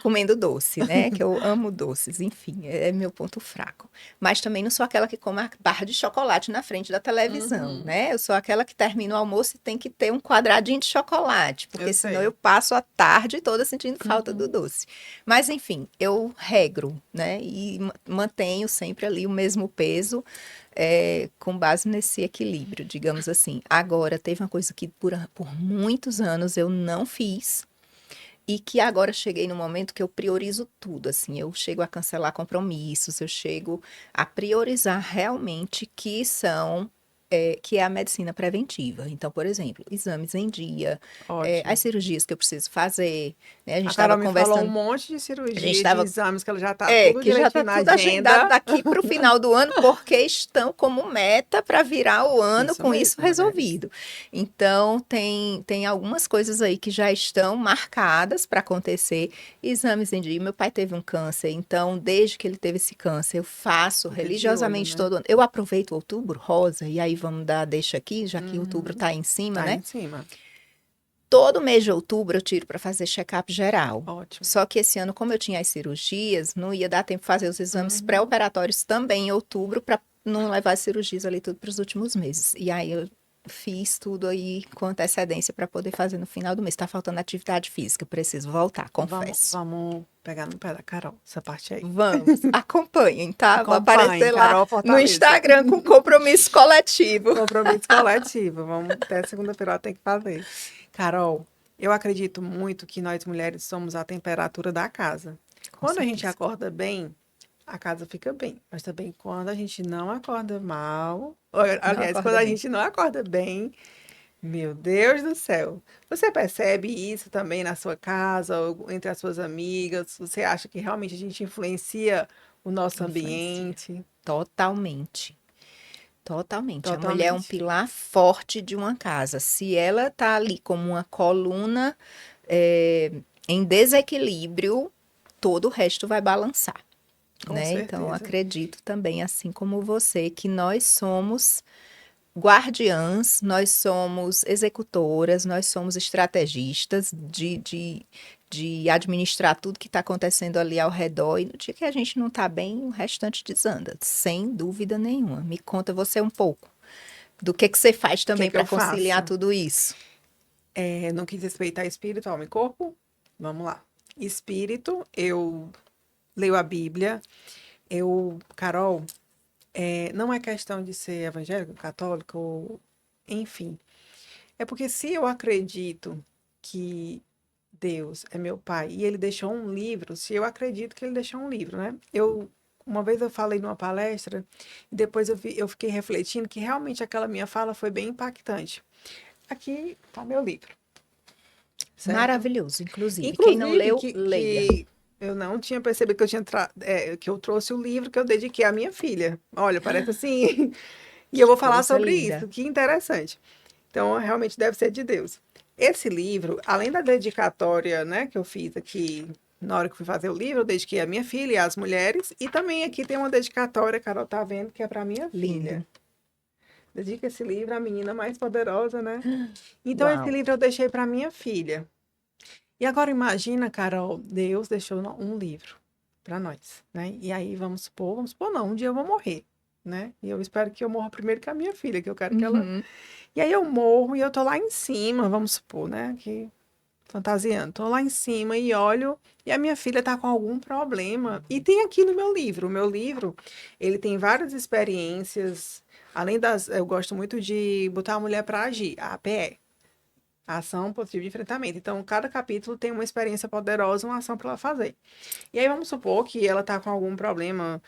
comendo doce, né? Que eu amo doces, enfim, é meu ponto fraco. Mas também não sou aquela que come a barra de chocolate na frente da televisão, Uhum, né? Eu sou aquela que termina o almoço e tem que ter um quadradinho de chocolate, eu porque senão eu sei. passo a tarde toda sentindo falta do Uhum. doce. Mas enfim, eu regro, né? E mantenho sempre ali o mesmo peso. Com base nesse equilíbrio, digamos assim. Agora, teve uma coisa que por muitos anos eu não fiz, e que agora cheguei no momento que eu priorizo tudo, assim, eu chego a cancelar compromissos, eu chego a priorizar realmente que é a medicina preventiva. Então, por exemplo, exames em dia, as Ótimo. cirurgias que eu preciso fazer, né? A Carol me falou um A monte de gente cirurgia, de estava exames, que ela já tá tudo que já está direitinho na tudo agendado agenda. daqui para o final do ano, porque estão como meta para virar o ano Isso com isso mesmo, mulheres. resolvido. Então, tem algumas coisas aí que já estão marcadas para acontecer. Exames em dia. Meu pai teve um câncer, então, desde que ele teve esse câncer, eu faço Fica de olho, religiosamente né? todo ano. Eu aproveito o outubro rosa, e aí vamos dar deixa aqui, já que outubro Uhum. está em cima, Tá né? em cima. Todo mês de outubro eu tiro para fazer check-up geral. Ótimo. Só que esse ano, como eu tinha as cirurgias, não ia dar tempo de fazer os exames Uhum. pré-operatórios também em outubro para não levar as cirurgias ali tudo para os últimos meses. E aí eu fiz tudo aí com antecedência para poder fazer no final do mês. Tá faltando atividade física, preciso voltar, Vamos, confesso. vamos pegar no pé da Carol, essa parte aí. Vamos, acompanhem, tá? Vou Acompanhe, aparecer lá Carol no Fortaleza. Instagram com compromisso coletivo. Compromisso coletivo. Vamos, até segunda-feira ela tem que fazer. Carol, eu acredito muito que nós mulheres somos a temperatura da casa. Com Quando a gente certeza. acorda bem, a casa fica bem. Mas também quando a gente não acorda mal, Não aliás, quando acorda a bem. gente não acorda bem, meu Deus do céu. Você percebe isso também na sua casa, ou entre as suas amigas? Você acha que realmente a gente influencia o nosso Influencia. ambiente? Totalmente. Totalmente. A mulher é um Totalmente. pilar forte de uma casa. Se ela tá ali como uma coluna, é, em desequilíbrio, todo o resto vai balançar, Com né? Então, eu certeza. acredito também, assim como você, que nós somos guardiãs, nós somos executoras, nós somos estrategistas de administrar tudo que está acontecendo ali ao redor. E no dia que a gente não está bem, o restante desanda, sem dúvida nenhuma. Me conta você um pouco do que você faz O que é também que eu para conciliar faço? tudo isso. No que diz respeito a espírito, alma e corpo? Vamos lá. Espírito, eu leio a Bíblia. Carol, não é questão de ser evangélico, católico, enfim. É porque se eu acredito que Deus é meu pai e ele deixou um livro, se eu acredito que ele deixou um livro, né? Uma vez eu falei numa palestra e depois eu fiquei refletindo que realmente aquela minha fala foi bem impactante. Aqui tá meu livro, certo? Maravilhoso, inclusive. Quem não Inclusive leu, que, leia. que eu não tinha percebido que que eu trouxe o livro que eu dediquei à minha filha. Olha, parece assim. E eu Que vou falar coisa sobre linda. isso, que interessante. Então, realmente deve ser de Deus. Esse livro, além da dedicatória, né, que eu fiz aqui na hora que fui fazer o livro, eu dediquei à minha filha e às mulheres, e também aqui tem uma dedicatória, Carol tá vendo, que é para minha Lindo. filha. Dedica esse livro à menina mais poderosa, né? Então, esse Uau. livro eu deixei para minha filha. E agora imagina, Carol, Deus deixou um livro para nós, né? E aí vamos supor não, um dia eu vou morrer, né? E eu espero que eu morra primeiro que a minha filha, que eu quero que ela. Uhum. E aí eu morro e eu tô lá em cima, vamos supor, né? Que fantasiando, tô lá em cima e olho e a minha filha tá com algum problema. E tem aqui no meu livro, o meu livro, ele tem várias experiências, além das, eu gosto muito de botar a mulher para agir, a APE. Ação positiva de enfrentamento. Então, cada capítulo tem uma experiência poderosa, uma ação para ela fazer. E aí, vamos supor que ela está com algum problema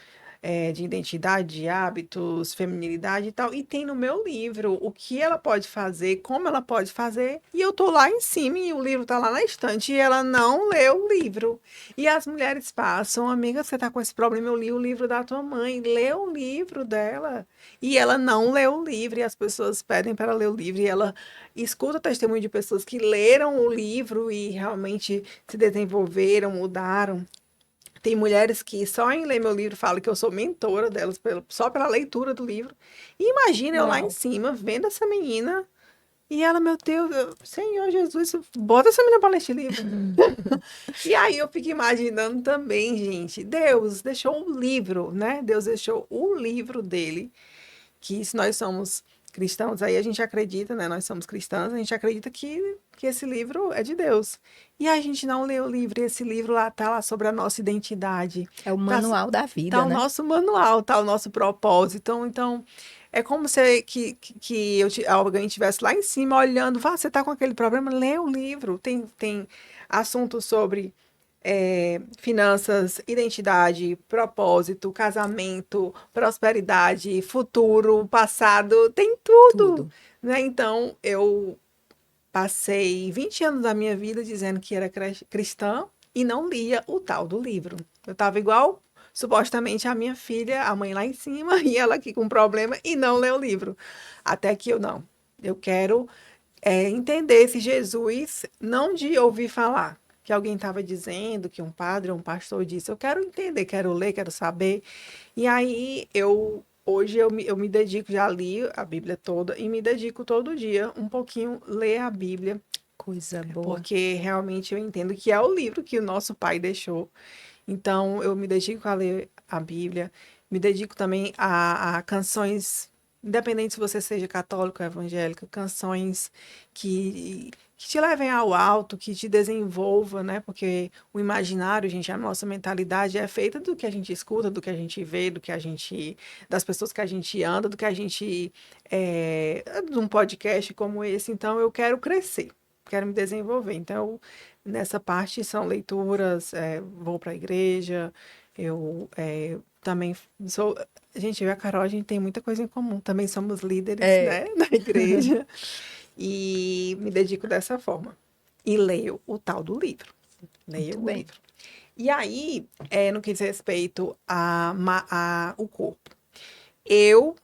de identidade, de hábitos, feminilidade e tal. E tem no meu livro o que ela pode fazer, como ela pode fazer. E eu tô lá em cima e o livro tá lá na estante e ela não leu o livro. E as mulheres passam, amiga, você tá com esse problema, eu li o livro da tua mãe, lê o livro dela. E ela não leu o livro e as pessoas pedem para ela ler o livro e ela escuta o testemunho de pessoas que leram o livro e realmente se desenvolveram, mudaram. Tem mulheres que só em ler meu livro falam que eu sou mentora delas, só pela leitura do livro. E imagina eu lá em Uau. cima, vendo essa menina, e ela, meu Deus, Senhor Jesus, bota essa menina para ler este livro. E aí eu fico imaginando também, gente, Deus deixou um livro, né? Deus deixou o livro dele, que se nós somos cristãos, aí a gente acredita, né? Nós somos cristãos, a gente acredita que esse livro é de Deus. E a gente não lê o livro, e esse livro lá tá lá sobre a nossa identidade. É o Tá, manual da tá vida, o né? nosso manual, tá o nosso propósito. Então é como se alguém estivesse lá em cima olhando, você tá com aquele problema, lê o livro. Tem assuntos sobre finanças, identidade, propósito, casamento, prosperidade, futuro, passado, tem tudo, Tudo. né? Então, eu passei 20 anos da minha vida dizendo que era cristã e não lia o tal do livro. Eu estava igual, supostamente, a minha filha, a mãe lá em cima, e ela aqui com problema e não leu o livro. Até que eu não. Eu quero entender esse Jesus, não de ouvir falar, que alguém estava dizendo, que um padre ou um pastor disse. Eu quero entender, quero ler, quero saber. E aí, hoje eu me dedico, já li a Bíblia toda, e me dedico todo dia, um pouquinho, ler a Bíblia, Coisa boa. porque realmente eu entendo que é o livro que o nosso pai deixou. Então, eu me dedico a ler a Bíblia, me dedico também a canções, independente se você seja católico ou evangélico, canções que te levem ao alto, que te desenvolva, né? Porque o imaginário, gente, a nossa mentalidade é feita do que a gente escuta, do que a gente vê, das pessoas que a gente anda, do que a gente, de um podcast como esse. Então, eu quero crescer, quero me desenvolver. Então, nessa parte são leituras, vou para a igreja, eu também sou. Gente, eu e a Carol, a gente tem muita coisa em comum. Também somos líderes, É, né, da igreja. E me dedico dessa forma. E leio o tal do livro. muito Leio o bem. livro. E aí, no que diz respeito o corpo. Eu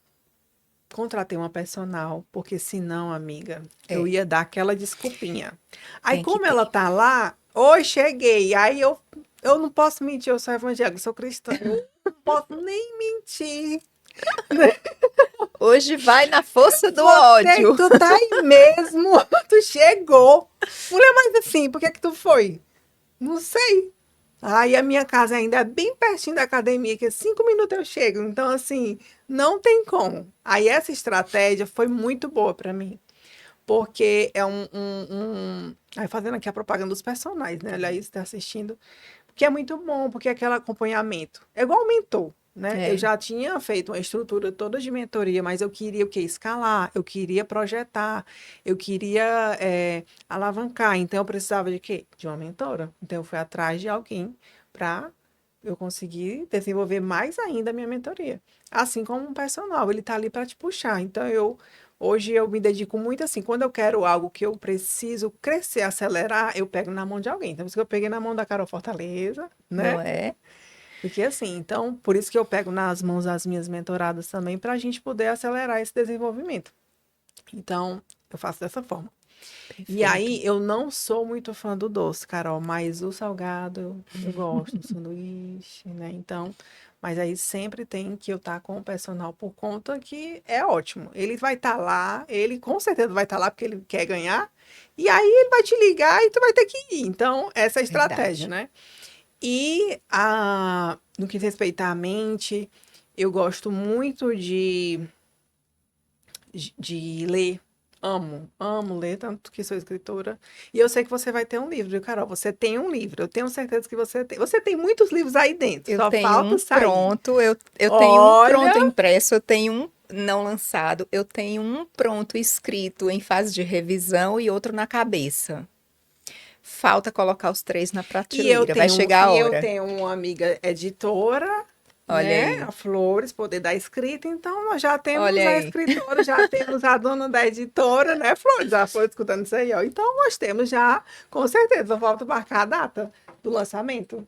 contratei uma personal, porque senão, amiga, eu É, ia dar aquela desculpinha. Aí, tem que como ela ter. tá lá, oi, cheguei. Aí eu não posso mentir, eu sou evangélica, eu sou cristã. Eu não posso nem mentir. Hoje vai na força do Você, ódio. tu tá aí mesmo, tu chegou. Mulher, mas assim, por que que tu foi? Não sei. Aí a minha casa ainda é bem pertinho da academia, que 5 minutos eu chego. Então, assim, não tem como. Aí essa estratégia foi muito boa para mim. Porque é Aí fazendo aqui a propaganda dos personagens, né? Olha aí, você tá assistindo. Que é muito bom, porque é aquele acompanhamento. É igual um mentor, né? Eu É, já tinha feito uma estrutura toda de mentoria, mas eu queria o quê? Escalar, eu queria projetar, eu queria alavancar. Então, eu precisava de quê? De uma mentora. Então, eu fui atrás de alguém para eu conseguir desenvolver mais ainda a minha mentoria. Assim como um personal, ele está ali para te puxar. Então, hoje eu me dedico muito assim, quando eu quero algo que eu preciso crescer, acelerar, eu pego na mão de alguém. Então, por isso que eu peguei na mão da Carol Fortaleza, não né? é? Porque assim, então, por isso que eu pego nas mãos das minhas mentoradas também, para a gente poder acelerar esse desenvolvimento. Então, eu faço dessa forma. E Perfeito. aí, eu não sou muito fã do doce, Carol, mas o salgado eu gosto, o sanduíche, né? Então, mas aí sempre tem que eu estar com o personal por conta que é ótimo. Ele vai estar lá, ele com certeza vai estar lá porque ele quer ganhar, e aí ele vai te ligar e tu vai ter que ir. Então, essa é a estratégia, Verdade. né? E no que respeita à mente, eu gosto muito de ler. Amo ler, tanto que sou escritora. E eu sei que você vai ter um livro, viu, Carol? Você tem um livro. Eu tenho certeza que você tem. Você tem muitos livros aí dentro, Eu só tenho falta um sair. pronto, eu tenho um Olha, pronto impresso, eu tenho um não lançado, eu tenho um pronto escrito em fase de revisão e outro na cabeça. Falta colocar os três na prateleira, vai chegar a e eu hora. tenho uma amiga editora, Olha né? aí, A Flores, poder dar escrita. Então, nós já olha temos a aí. escritora, já temos a dona da editora, né, Flores? Já foi escutando isso aí, ó. Então, nós temos já, com certeza, só falta marcar a data do lançamento.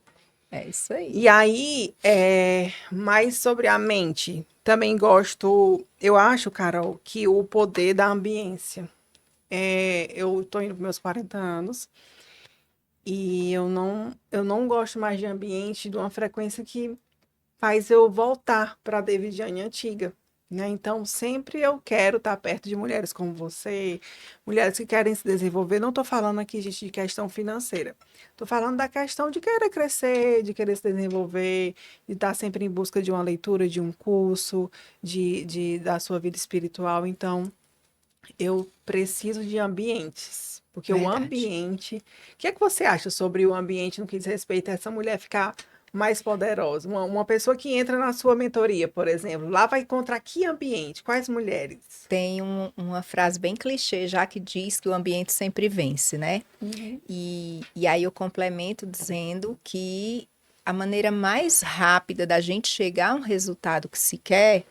É isso aí. E aí, mais sobre a mente, também gosto, eu acho, Carol, que o poder da ambiência. Eu tô indo para meus 40 anos E eu não gosto mais de ambiente de uma frequência que faz eu voltar para a Davidiane antiga, né? Então, sempre eu quero estar perto de mulheres como você, mulheres que querem se desenvolver. Não estou falando aqui, gente, de questão financeira. Estou falando da questão de querer crescer, de querer se desenvolver, de estar sempre em busca de uma leitura, de um curso, da sua vida espiritual. Então, eu preciso de ambientes. Porque o Verdade. ambiente. O que é que você acha sobre o ambiente no que diz respeito a essa mulher ficar mais poderosa? Uma pessoa que entra na sua mentoria, por exemplo, lá vai encontrar que ambiente? Quais mulheres? Tem uma frase bem clichê já que diz que o ambiente sempre vence, né? Uhum. E aí eu complemento dizendo que a maneira mais rápida da gente chegar a um resultado que se quer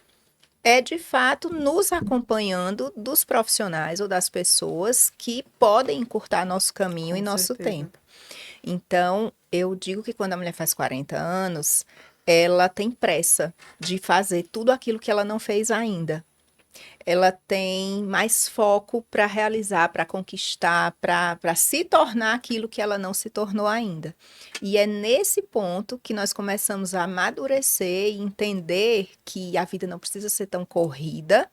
é, de fato, nos acompanhando dos profissionais ou das pessoas que podem encurtar nosso caminho e Com nosso certeza. tempo. Então, eu digo que quando a mulher faz 40 anos, ela tem pressa de fazer tudo aquilo que ela não fez ainda. Ela tem mais foco para realizar, para conquistar, para se tornar aquilo que ela não se tornou ainda. E é nesse ponto que nós começamos a amadurecer e entender que a vida não precisa ser tão corrida,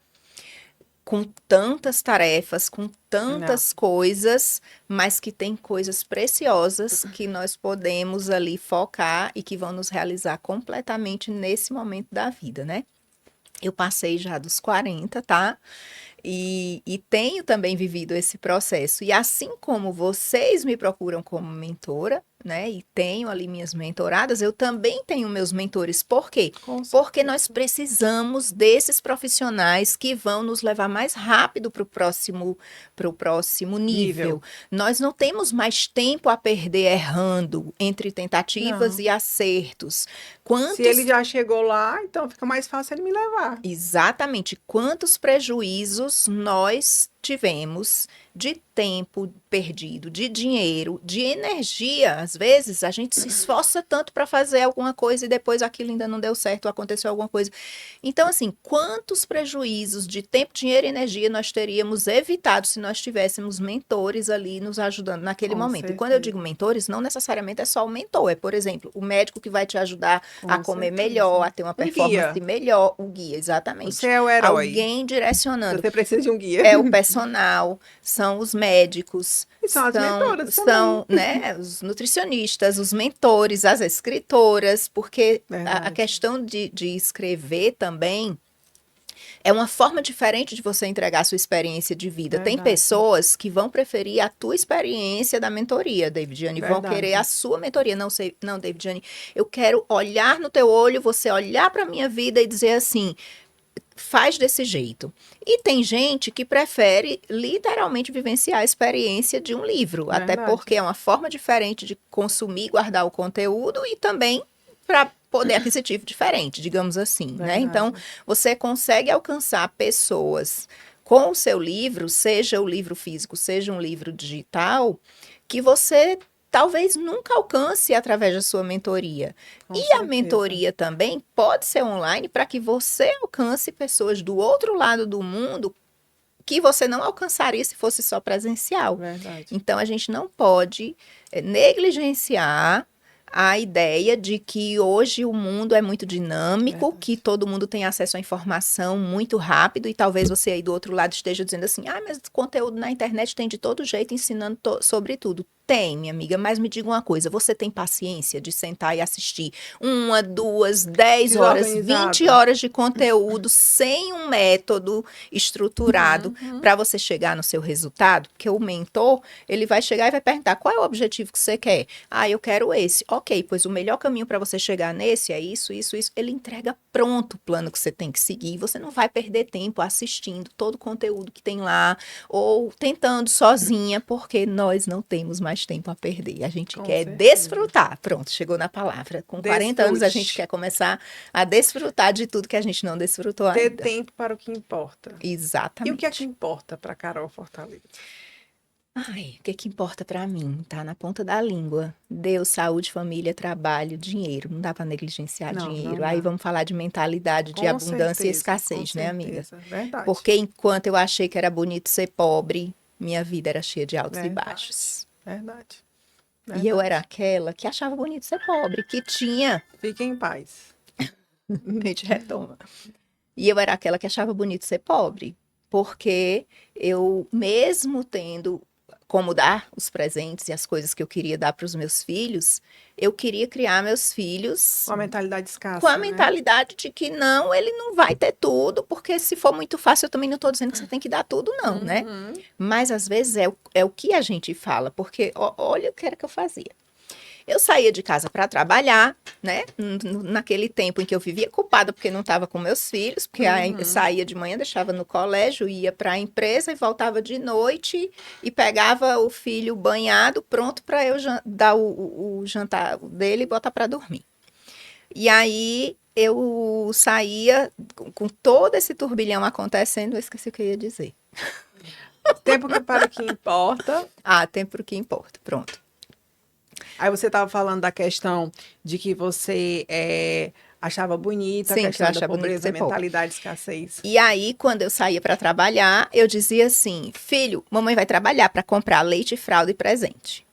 com tantas tarefas, com Não, tantas coisas, mas que tem coisas preciosas que nós podemos ali focar e que vão nos realizar completamente nesse momento da vida, né? Eu passei já dos 40, tá? E tenho também vivido esse processo. E assim como vocês me procuram como mentora, né? E tenho ali minhas mentoradas, eu também tenho meus mentores. Por quê? com Porque certeza. nós precisamos desses profissionais que vão nos levar mais rápido para o próximo Nível. nível. Nós não temos mais tempo a perder errando entre tentativas Não. e acertos. Se ele Quantos já chegou lá, então fica mais fácil ele me levar. Exatamente. Quantos prejuízos nós tivemos de tempo perdido, de dinheiro, de energia? Às vezes a gente se esforça tanto para fazer alguma coisa e depois aquilo ainda não deu certo, aconteceu alguma coisa. Então, assim, quantos prejuízos de tempo, dinheiro e energia nós teríamos evitado se nós tivéssemos mentores ali nos ajudando naquele Com momento? E quando eu digo certeza. mentores, não necessariamente é só o mentor, é, por exemplo, o médico que vai te ajudar a Com comer certeza. melhor, a ter uma Um performance guia. melhor, o guia, Você exatamente. é o herói. Alguém direcionando. Você precisa de um guia. É o personal, são os médicos, E são as mentoras também. são, né, os nutricionistas, os mentores, as escritoras, porque a Verdade. questão de escrever também é uma forma diferente de você entregar a sua experiência de vida. Tem Verdade. pessoas que vão preferir a tua experiência da mentoria, Davidiane, vão querer a Verdade. sua mentoria. Não sei, não, Davidiane, eu quero olhar no teu olho, você olhar para a minha vida e dizer assim, faz desse jeito. E tem gente que prefere literalmente vivenciar a experiência de um livro, até Verdade. porque é uma forma diferente de consumir e guardar o conteúdo e também para poder aquisitivo diferente, digamos assim, né? Então, Verdade. você consegue alcançar pessoas com o seu livro, seja o livro físico, seja um livro digital, que você talvez nunca alcance através da sua mentoria. Com E a certeza. mentoria também pode ser online para que você alcance pessoas do outro lado do mundo que você não alcançaria se fosse só presencial. Verdade. Então, a gente não pode negligenciar a ideia de que hoje o mundo é muito dinâmico, Verdade. que todo mundo tem acesso à informação muito rápido e talvez você aí do outro lado esteja dizendo assim, ah, mas conteúdo na internet tem de todo jeito ensinando sobre tudo. Tem, minha amiga, mas me diga uma coisa, você tem paciência de sentar e assistir 1, 2, 10 horas, 20 Desorganizado. horas de conteúdo sem um método estruturado Uhum. para você chegar no seu resultado? Porque o mentor, ele vai chegar e vai perguntar, qual é o objetivo que você quer? Ah, eu quero esse. Ok, pois o melhor caminho para você chegar nesse é isso, isso, isso. Ele entrega pronto o plano que você tem que seguir. Você não vai perder tempo assistindo todo o conteúdo que tem lá ou tentando sozinha, porque nós não temos mais tempo a perder. A gente Com quer certeza. desfrutar. Pronto, chegou na palavra. Com 40 anos a gente Desfrute. quer começar a desfrutar de tudo que a gente não desfrutou Ter ainda. tempo para o que importa. E o que é que Exatamente. importa para Carol Fortaleza? Ai, o que que importa pra mim? Tá na ponta da língua. Deus, saúde, família, trabalho, dinheiro. Não dá pra negligenciar Não, dinheiro. não Aí dá. vamos falar de mentalidade de Com abundância e certeza, com escassez, né, amiga? certeza. Verdade. Porque enquanto eu achei que era bonito ser pobre, minha vida era cheia de altos e Verdade. baixos. Verdade. E eu Verdade. era aquela que achava bonito ser pobre, que tinha. Fique em paz. A gente retoma. E eu era aquela que achava bonito ser pobre, porque eu, mesmo tendo como dar os presentes e as coisas que eu queria dar para os meus filhos, eu queria criar meus filhos Com a mentalidade com a escassa, né? mentalidade de que não, ele não vai ter tudo, porque se for muito fácil, eu também não estou dizendo que você tem que dar tudo, não, né? Uhum. Mas às vezes é o que a gente fala, porque olha o que era que eu fazia. Eu saía de casa para trabalhar, né? Naquele tempo em que eu vivia culpada porque não estava com meus filhos, porque aí eu Uhum. saía de manhã, deixava no colégio, ia para a empresa e voltava de noite e pegava o filho banhado, pronto para eu dar o jantar dele e botar para dormir. E aí eu saía com todo esse turbilhão acontecendo, eu esqueci o que eu ia dizer. Tempo que para o que importa. Ah, tempo que importa, pronto. Aí você estava falando da questão de que você achava bonita, a Sim, que eu questão da achava bonito pobreza, a ser pobre. mentalidade de escassez. E aí, quando eu saía para trabalhar, eu dizia assim: filho, mamãe vai trabalhar para comprar leite, fralda e presente.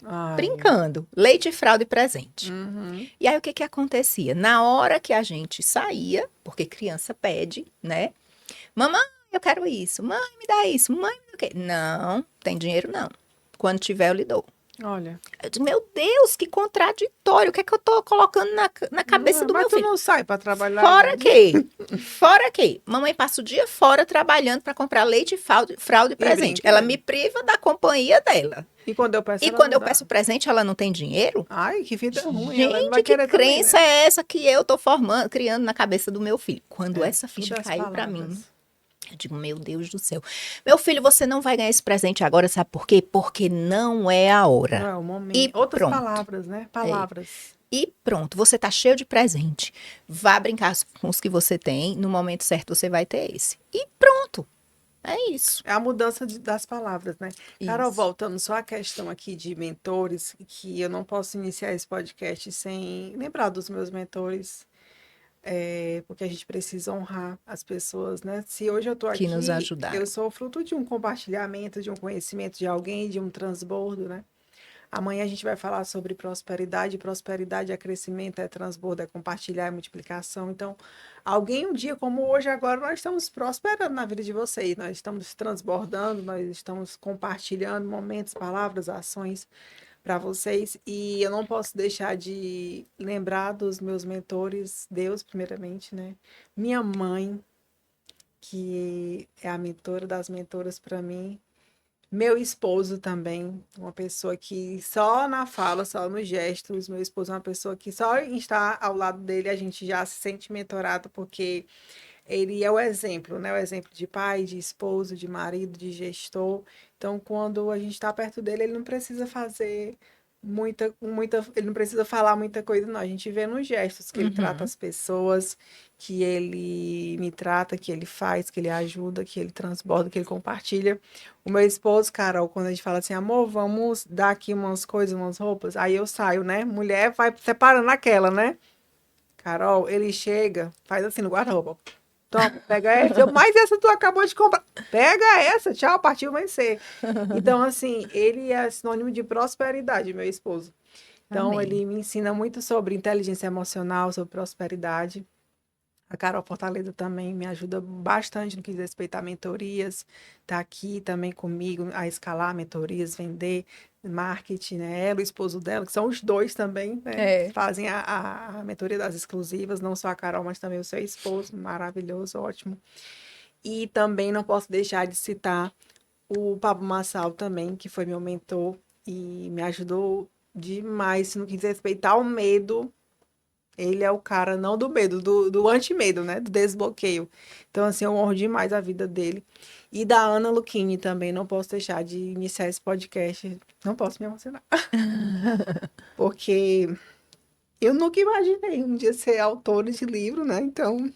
Ai. Brincando, leite, fralda e presente. Uhum. E aí, o que que acontecia? Na hora que a gente saía, porque criança pede, né? Mamãe, eu quero isso. Mãe, me dá isso. Mãe, me dá o quê? Não, tem dinheiro não. Quando tiver, eu lhe dou. Olha. Eu digo, meu Deus, que contraditório. O que é que eu tô colocando na cabeça do Mas meu tu filho? não sai para trabalhar e Fora ganha que, fora que, mamãe passa o dia fora trabalhando para comprar leite, fralda e e presente. Ela brinquedo. me priva da companhia dela. E quando eu peço, E ela quando não eu dá. peço presente, ela não tem dinheiro? Ai, que vida ruim. Ela não vai Gente, que querer também, crença né? é essa que eu tô formando, criando na cabeça do meu filho? Quando É, essa tudo ficha as caiu para mim, palavras. eu digo, meu Deus do céu. Meu filho, você não vai ganhar esse presente agora, sabe por quê? Porque não é a Não hora. é o momento. E Outras pronto. palavras, né? É. Palavras. E pronto, você tá cheio de presente. Vá brincar com os que você tem, no momento certo você vai ter esse. E pronto. É isso. É a mudança das palavras, né? Carol, Isso. voltando só à questão aqui de mentores, que eu não posso iniciar esse podcast sem lembrar dos meus mentores, porque a gente precisa honrar as pessoas, né? Se hoje eu tô Que nos aqui, eu ajudaram. sou fruto de um compartilhamento, de um conhecimento de alguém, de um transbordo, né? Amanhã a gente vai falar sobre prosperidade. Prosperidade é crescimento, é transbordo, é compartilhar, é multiplicação. Então, alguém um dia como hoje, agora, nós estamos prosperando na vida de vocês. Nós estamos transbordando, nós estamos compartilhando momentos, palavras, ações para vocês. E eu não posso deixar de lembrar dos meus mentores, Deus, primeiramente, né? Minha mãe, que é a mentora das mentoras para mim, meu esposo também, uma pessoa que só na fala, só nos gestos, meu esposo é uma pessoa que só em estar ao lado dele a gente já se sente mentorado, porque ele é o exemplo, né? O exemplo de pai, de esposo, de marido, de gestor. Então, quando a gente está perto dele, ele não precisa fazer ele não precisa falar muita coisa, não. A gente vê nos gestos que ele trata Uhum. as pessoas, que ele me trata, que ele faz, que ele ajuda, que ele transborda, que ele compartilha. O meu esposo, Carol, quando a gente fala assim, amor, vamos dar aqui umas coisas, umas roupas, aí eu saio, né? Mulher vai separando aquela, né? Carol, ele chega, faz assim no guarda-roupa. Toma, pega essa. Mas essa tu acabou de comprar. Pega essa, tchau, partiu vencer. Então, assim, ele é sinônimo de prosperidade, meu esposo. Então, Amém. ele me ensina muito sobre inteligência emocional, sobre prosperidade. A Carol Fortaleza também me ajuda bastante no que diz respeito a mentorias. Está aqui também comigo a escalar mentorias, vender, marketing, né? Ela e o esposo dela, que são os dois também, né? É. Fazem a mentoria das exclusivas, não só a Carol, mas também o seu esposo, maravilhoso, ótimo. E também não posso deixar de citar o Pablo Massal também, que foi meu mentor e me ajudou demais no que diz respeito ao medo. Ele é o cara não do medo, do anti-medo, né? Do desbloqueio. Então, assim, eu honro demais a vida dele. E da Ana Luchini também, não posso deixar de iniciar esse podcast. Não posso me emocionar. Porque eu nunca imaginei um dia ser autora de livro, né? Então,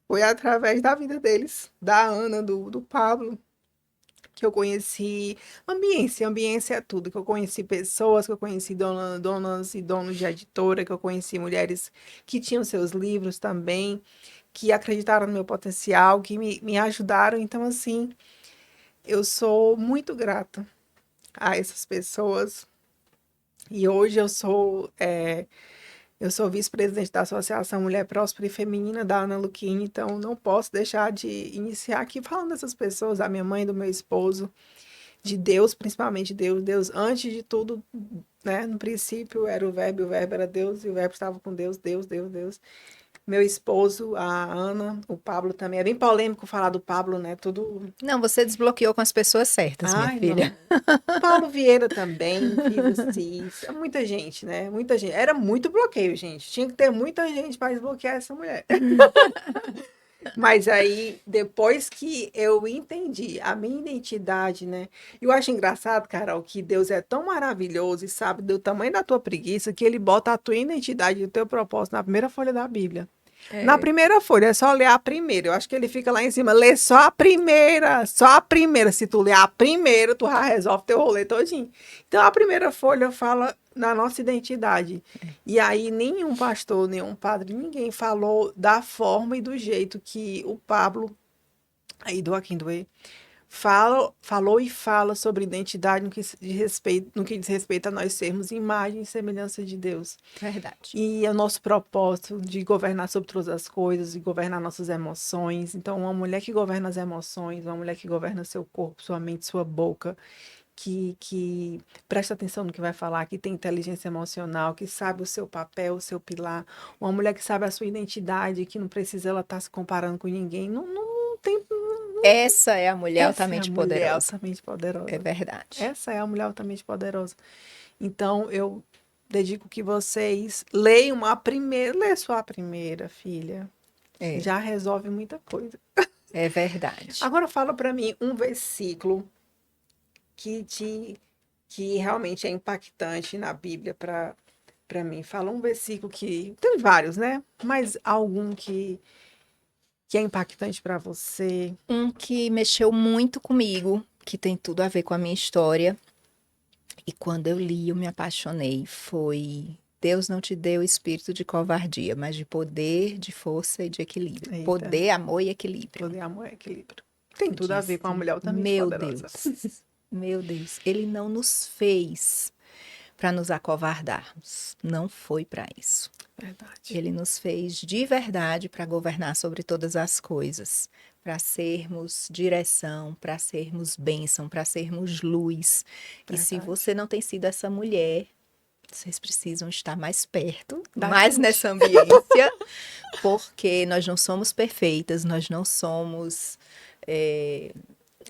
foi através da vida deles, da Ana, do Pablo, que eu conheci ambiência. Ambiência é tudo. Que eu conheci pessoas, que eu conheci donas e donos de editora, que eu conheci mulheres que tinham seus livros também, que acreditaram no meu potencial, que me ajudaram. Então, assim, eu sou muito grata a essas pessoas. E hoje eu sou vice-presidente da Associação Mulher Próspera e Feminina da Ana Luquini, então não posso deixar de iniciar aqui falando dessas pessoas, da minha mãe, do meu esposo, de Deus, principalmente Deus. Deus, antes de tudo, né? No princípio era o Verbo era Deus, e o Verbo estava com Deus, Deus, Deus, Deus. Meu esposo, a Ana, o Pablo também. É bem polêmico falar do Pablo, né? Tudo. Não, você desbloqueou com as pessoas certas, minha Ai, não. filha. Paulo Vieira também, filho Cis. É muita gente, né? Muita gente. Era muito bloqueio, gente. Tinha que ter muita gente para desbloquear essa mulher. Mas aí, depois que eu entendi a minha identidade, né? Eu acho engraçado, Carol, que Deus é tão maravilhoso e sabe do tamanho da tua preguiça que ele bota a tua identidade e o teu propósito na primeira folha da Bíblia. Na É, primeira folha, é só ler a primeira. Eu acho que ele fica lá em cima, lê só a primeira, só a primeira. Se tu ler a primeira, tu já resolve teu rolê todinho. Então, a primeira folha fala na nossa identidade. E aí, nenhum pastor, nenhum padre, ninguém falou da forma e do jeito que o Pablo, aí do Akindoe, falou e fala sobre identidade no que diz respeito a nós sermos imagem e semelhança de Deus. verdade. E é o nosso propósito de governar sobre todas as coisas, de governar nossas emoções. Então, uma mulher que governa as emoções, uma mulher que governa seu corpo, sua mente, sua boca, que presta atenção no que vai falar, que tem inteligência emocional, que sabe o seu papel, o seu pilar. Uma mulher que sabe a sua identidade, que não precisa ela estar se comparando com ninguém. Não tem. Essa é a mulher Essa é a altamente mulher poderosa. altamente É poderosa. verdade. Essa é a mulher altamente poderosa. Então, eu dedico que vocês leiam a primeira, lê só a primeira, filha. É, Já resolve muita coisa. é verdade. Agora fala para mim um versículo que realmente é impactante na Bíblia para mim. Fala um versículo que tem vários, né? Mas algum que é impactante para você. Um que mexeu muito comigo, que tem tudo a ver com a minha história. E quando eu li, eu me apaixonei. Foi: Deus não te deu espírito de covardia, mas de poder, de força e de equilíbrio. Eita, Poder, amor e equilíbrio. poder, amor, é equilíbrio. Tem tudo a ver com a Disse, mulher altamente meu poderosa. Deus, meu Deus, ele não nos fez para nos acovardarmos. Não foi para isso. Verdade. Ele nos fez de verdade para governar sobre todas as coisas, para sermos direção, para sermos bênção, para sermos luz. E se Verdade. você não tem sido essa mulher, vocês precisam estar mais perto, Da mais gente. nessa ambiência, porque nós não somos perfeitas, nós não somos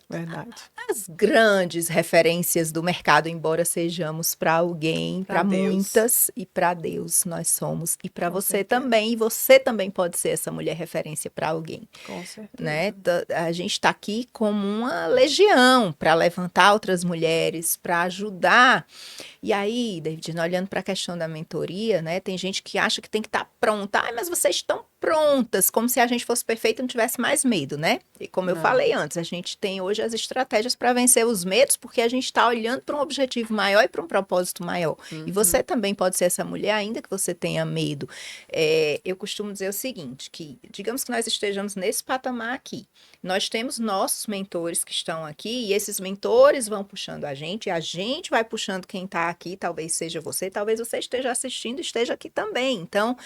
Verdade. as grandes referências do mercado, embora sejamos para alguém, Pra para Deus. muitas, e para Deus nós somos, e para Com você certeza. também, e você também pode ser essa mulher referência para alguém, Com certeza. né? A gente está aqui como uma legião para levantar outras mulheres, para ajudar. E aí, David, olhando para a questão da mentoria, né? Tem gente que acha que tem que estar pronta. Ai, mas vocês estão prontas, como se a gente fosse perfeita e não tivesse mais medo, né? E como eu Não. falei antes, a gente tem hoje as estratégias para vencer os medos, porque a gente está olhando para um objetivo maior e para um propósito maior. E você também pode ser essa mulher, ainda que você tenha medo. Eu costumo dizer o seguinte, que digamos que nós estejamos nesse patamar aqui. Nós temos nossos mentores que estão aqui, e esses mentores vão puxando a gente vai puxando quem está aqui, talvez seja você, talvez você esteja assistindo, esteja aqui também. Então,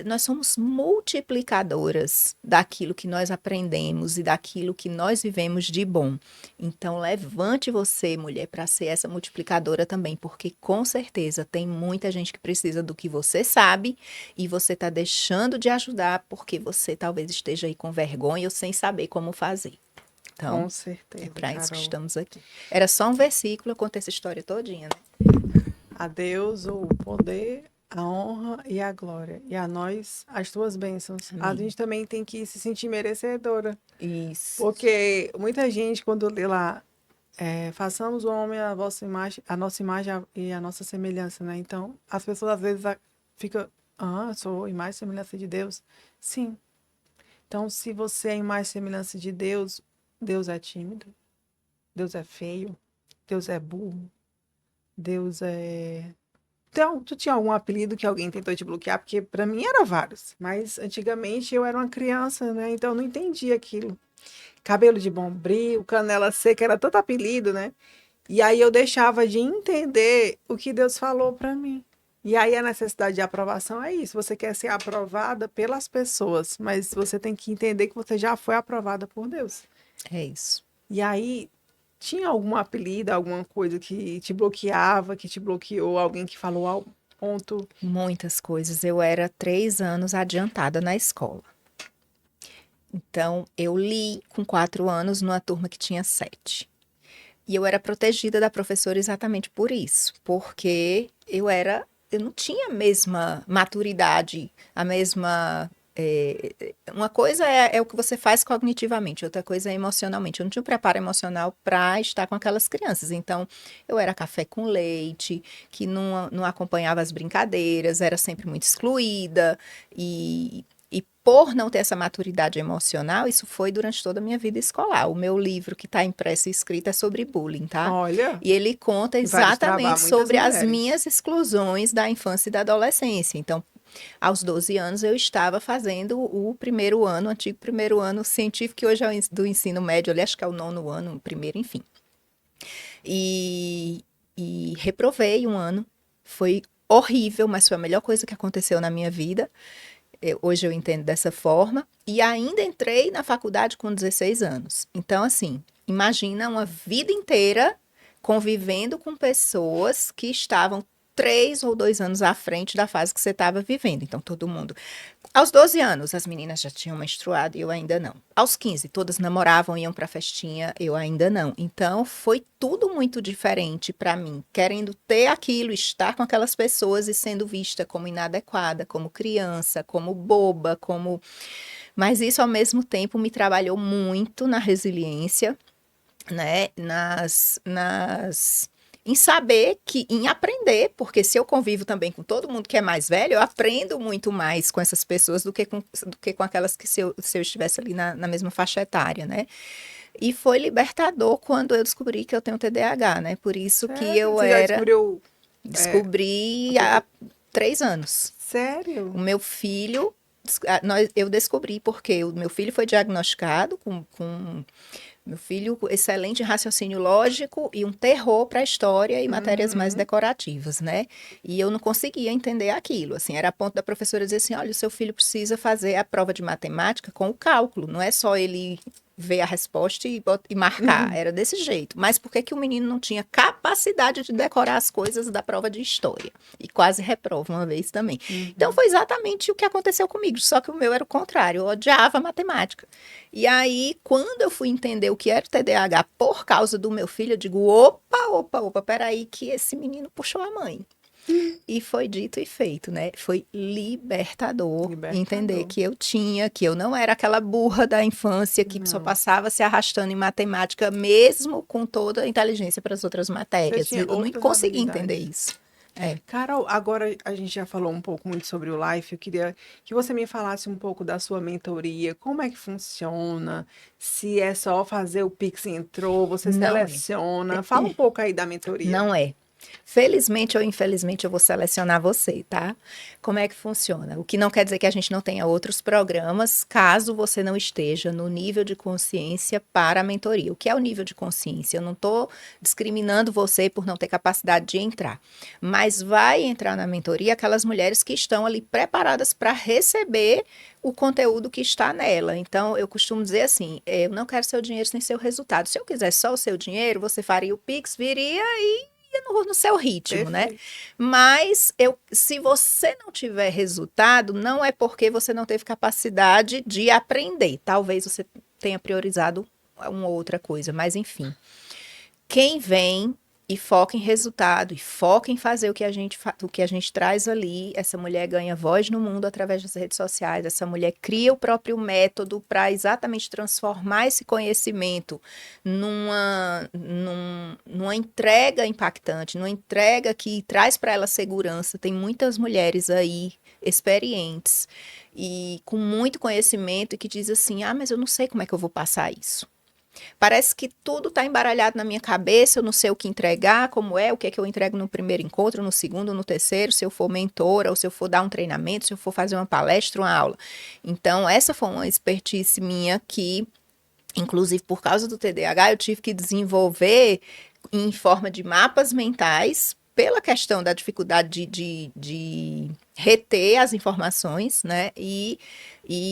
nós somos multiplicadoras daquilo que nós aprendemos e daquilo que nós vivemos de bom. Então, levante você, mulher, para ser essa multiplicadora também, porque com certeza tem muita gente que precisa do que você sabe e você está deixando de ajudar porque você talvez esteja aí com vergonha ou sem saber como fazer. Então, Com certeza. é para isso que Carol. estamos aqui. Era só um versículo, eu contei essa história todinha, né? A Deus o poder, a honra e a glória. E a nós as tuas bênçãos. A Amém. gente também tem que se sentir merecedora. Isso. Porque muita gente, quando lê lá, façamos o homem a vossa imagem, a nossa imagem e a nossa semelhança, né? Então, as pessoas às vezes ficam, sou imagem e semelhança de Deus. Sim. Então, se você é imagem e semelhança de Deus, Deus é tímido, Deus é feio, Deus é burro, Deus é. Então, tu tinha algum apelido que alguém tentou te bloquear? Porque para mim eram vários. Mas antigamente eu era uma criança, né? Então eu não entendia aquilo. Cabelo de bombril, canela seca, era tanto apelido, né? E aí eu deixava de entender o que Deus falou para mim. E aí a necessidade de aprovação é isso. Você quer ser aprovada pelas pessoas, mas você tem que entender que você já foi aprovada por Deus. É isso. E aí, tinha algum apelido, alguma coisa que te bloqueava, que te bloqueou, alguém que falou ao ponto? Muitas coisas. Eu era 3 anos adiantada na escola. Então, eu li com 4 anos numa turma que tinha 7. E eu era protegida da professora exatamente por isso, porque eu não tinha a mesma maturidade, a mesma. Uma coisa é o que você faz cognitivamente, outra coisa é emocionalmente. Eu não tinha o preparo emocional para estar com aquelas crianças. Então, eu era café com leite, que não acompanhava as brincadeiras, era sempre muito excluída. E por não ter essa maturidade emocional, isso foi durante toda a minha vida escolar. O meu livro que está impresso e escrito é sobre bullying, tá? Olha, E ele conta e vai destravar exatamente muitas sobre as mulheres. minhas exclusões da infância e da adolescência. Então, aos 12 anos, eu estava fazendo o primeiro ano, o antigo primeiro ano científico, que hoje é do ensino médio, ali acho que é o 9º ano, o primeiro, enfim. E reprovei um ano. Foi horrível, mas foi a melhor coisa que aconteceu na minha vida. Hoje eu entendo dessa forma. E ainda entrei na faculdade com 16 anos. Então, assim, imagina uma vida inteira convivendo com pessoas que estavam 3 ou 2 anos à frente da fase que você estava vivendo. Então, todo mundo. Aos 12 anos, as meninas já tinham menstruado e eu ainda não. Aos 15, todas namoravam, iam pra festinha, eu ainda não. Então, foi tudo muito diferente para mim, querendo ter aquilo, estar com aquelas pessoas e sendo vista como inadequada, como criança, como boba, como. Mas isso, ao mesmo tempo, me trabalhou muito na resiliência, né? Em saber que, em aprender, porque se eu convivo também com todo mundo que é mais velho, eu aprendo muito mais com essas pessoas do que com aquelas que se eu estivesse ali na mesma faixa etária, né? E foi libertador quando eu descobri que eu tenho TDAH, né? Por isso que Sério? eu Você já descobriu? descobri O há TT? 3 anos. O Sério? meu filho, eu descobri porque o meu filho foi diagnosticado com meu filho, excelente raciocínio lógico e um terror para a história e matérias mais Uhum. decorativas, né? E eu não conseguia entender aquilo, assim, era a ponto da professora dizer assim, olha, o seu filho precisa fazer a prova de matemática com o cálculo, não é só ele ver a resposta e marcar, era desse jeito. Mas por que que o menino não tinha capacidade de decorar as coisas da prova de história? E quase reprova uma vez também. Então Uhum. foi exatamente o que aconteceu comigo, só que o meu era o contrário, eu odiava matemática. E aí, quando eu fui entender o que era o TDAH por causa do meu filho, eu digo: opa, opa, opa, peraí, que esse menino puxou a mãe. E foi dito e feito, né? Foi libertador entender Libertador. que eu não era aquela burra da infância que só Não. passava se arrastando em matemática, mesmo com toda a inteligência para as outras Você matérias. tinha Eu não outras consegui entender habilidades. isso. É. Carol, agora a gente já falou um pouco muito sobre o Life. Eu queria que você me falasse um pouco da sua mentoria, como é que funciona, se é só fazer o Pix entrou, você Não é. seleciona. Fala um pouco aí da mentoria. Não é. Felizmente ou infelizmente eu vou selecionar você, tá? Como é que funciona? O que não quer dizer que a gente não tenha outros programas, caso você não esteja no nível de consciência para a mentoria. O que é o nível de consciência? Eu não estou discriminando você por não ter capacidade de entrar, mas vai entrar na mentoria aquelas mulheres que estão ali preparadas para receber o conteúdo que está nela. Então, eu costumo dizer assim: eu não quero seu dinheiro sem seu resultado. Se eu quiser só o seu dinheiro, você faria o Pix, viria no seu ritmo, né? Perfeito. Mas se você não tiver resultado, não é porque você não teve capacidade de aprender. Talvez você tenha priorizado uma outra coisa, mas enfim. Quem vem e foca em resultado, e foca em fazer o que a gente traz ali, essa mulher ganha voz no mundo através das redes sociais, essa mulher cria o próprio método para exatamente transformar esse conhecimento numa entrega impactante, numa entrega que traz para ela segurança. Tem muitas mulheres aí experientes e com muito conhecimento e que diz assim: ah, mas eu não sei como é que eu vou passar isso. Parece que tudo está embaralhado na minha cabeça, eu não sei o que entregar, como é, o que é que eu entrego no primeiro encontro, no segundo, no terceiro, se eu for mentora, ou se eu for dar um treinamento, se eu for fazer uma palestra, uma aula. Então, essa foi uma expertise minha que, inclusive por causa do TDAH, eu tive que desenvolver em forma de mapas mentais, pela questão da dificuldade de reter as informações, né? E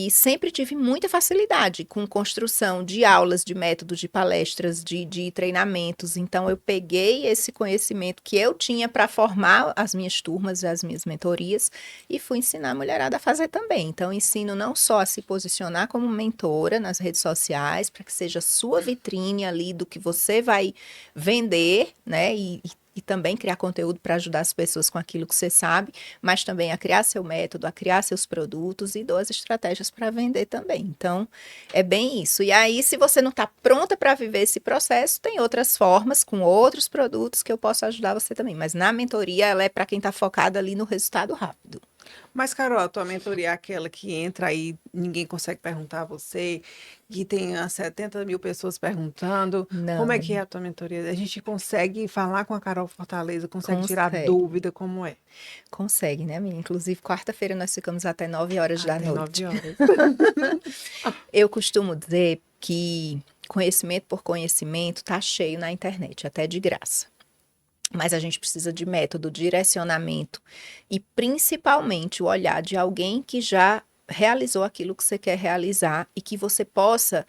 sempre tive muita facilidade com construção de aulas, de métodos, de palestras, de treinamentos. Então, eu peguei esse conhecimento que eu tinha para formar as minhas turmas e as minhas mentorias e fui ensinar a mulherada a fazer também. Então, ensino não só a se posicionar como mentora nas redes sociais, para que seja sua vitrine ali do que você vai vender, né? E também criar conteúdo para ajudar as pessoas com aquilo que você sabe, mas também a criar seu método, a criar seus produtos e dou as estratégias para vender também. Então, é bem isso. E aí, se você não está pronta para viver esse processo, tem outras formas, com outros produtos que eu posso ajudar você também. Mas na mentoria, ela é para quem está focado ali no resultado rápido. Mas, Carol, a tua mentoria é aquela que entra aí, ninguém consegue perguntar a você, que tem 70 mil pessoas perguntando. Como é Não, que é a tua mentoria? A gente consegue falar com a Carol Fortaleza, consegue tirar consegue. dúvida, como é? Consegue, né, menina? Inclusive, quarta-feira nós ficamos até 9 horas da Até noite. 9 horas. Eu costumo dizer que conhecimento por conhecimento está cheio na internet, até de graça. Mas a gente precisa de método, direcionamento e principalmente o olhar de alguém que já realizou aquilo que você quer realizar e que você possa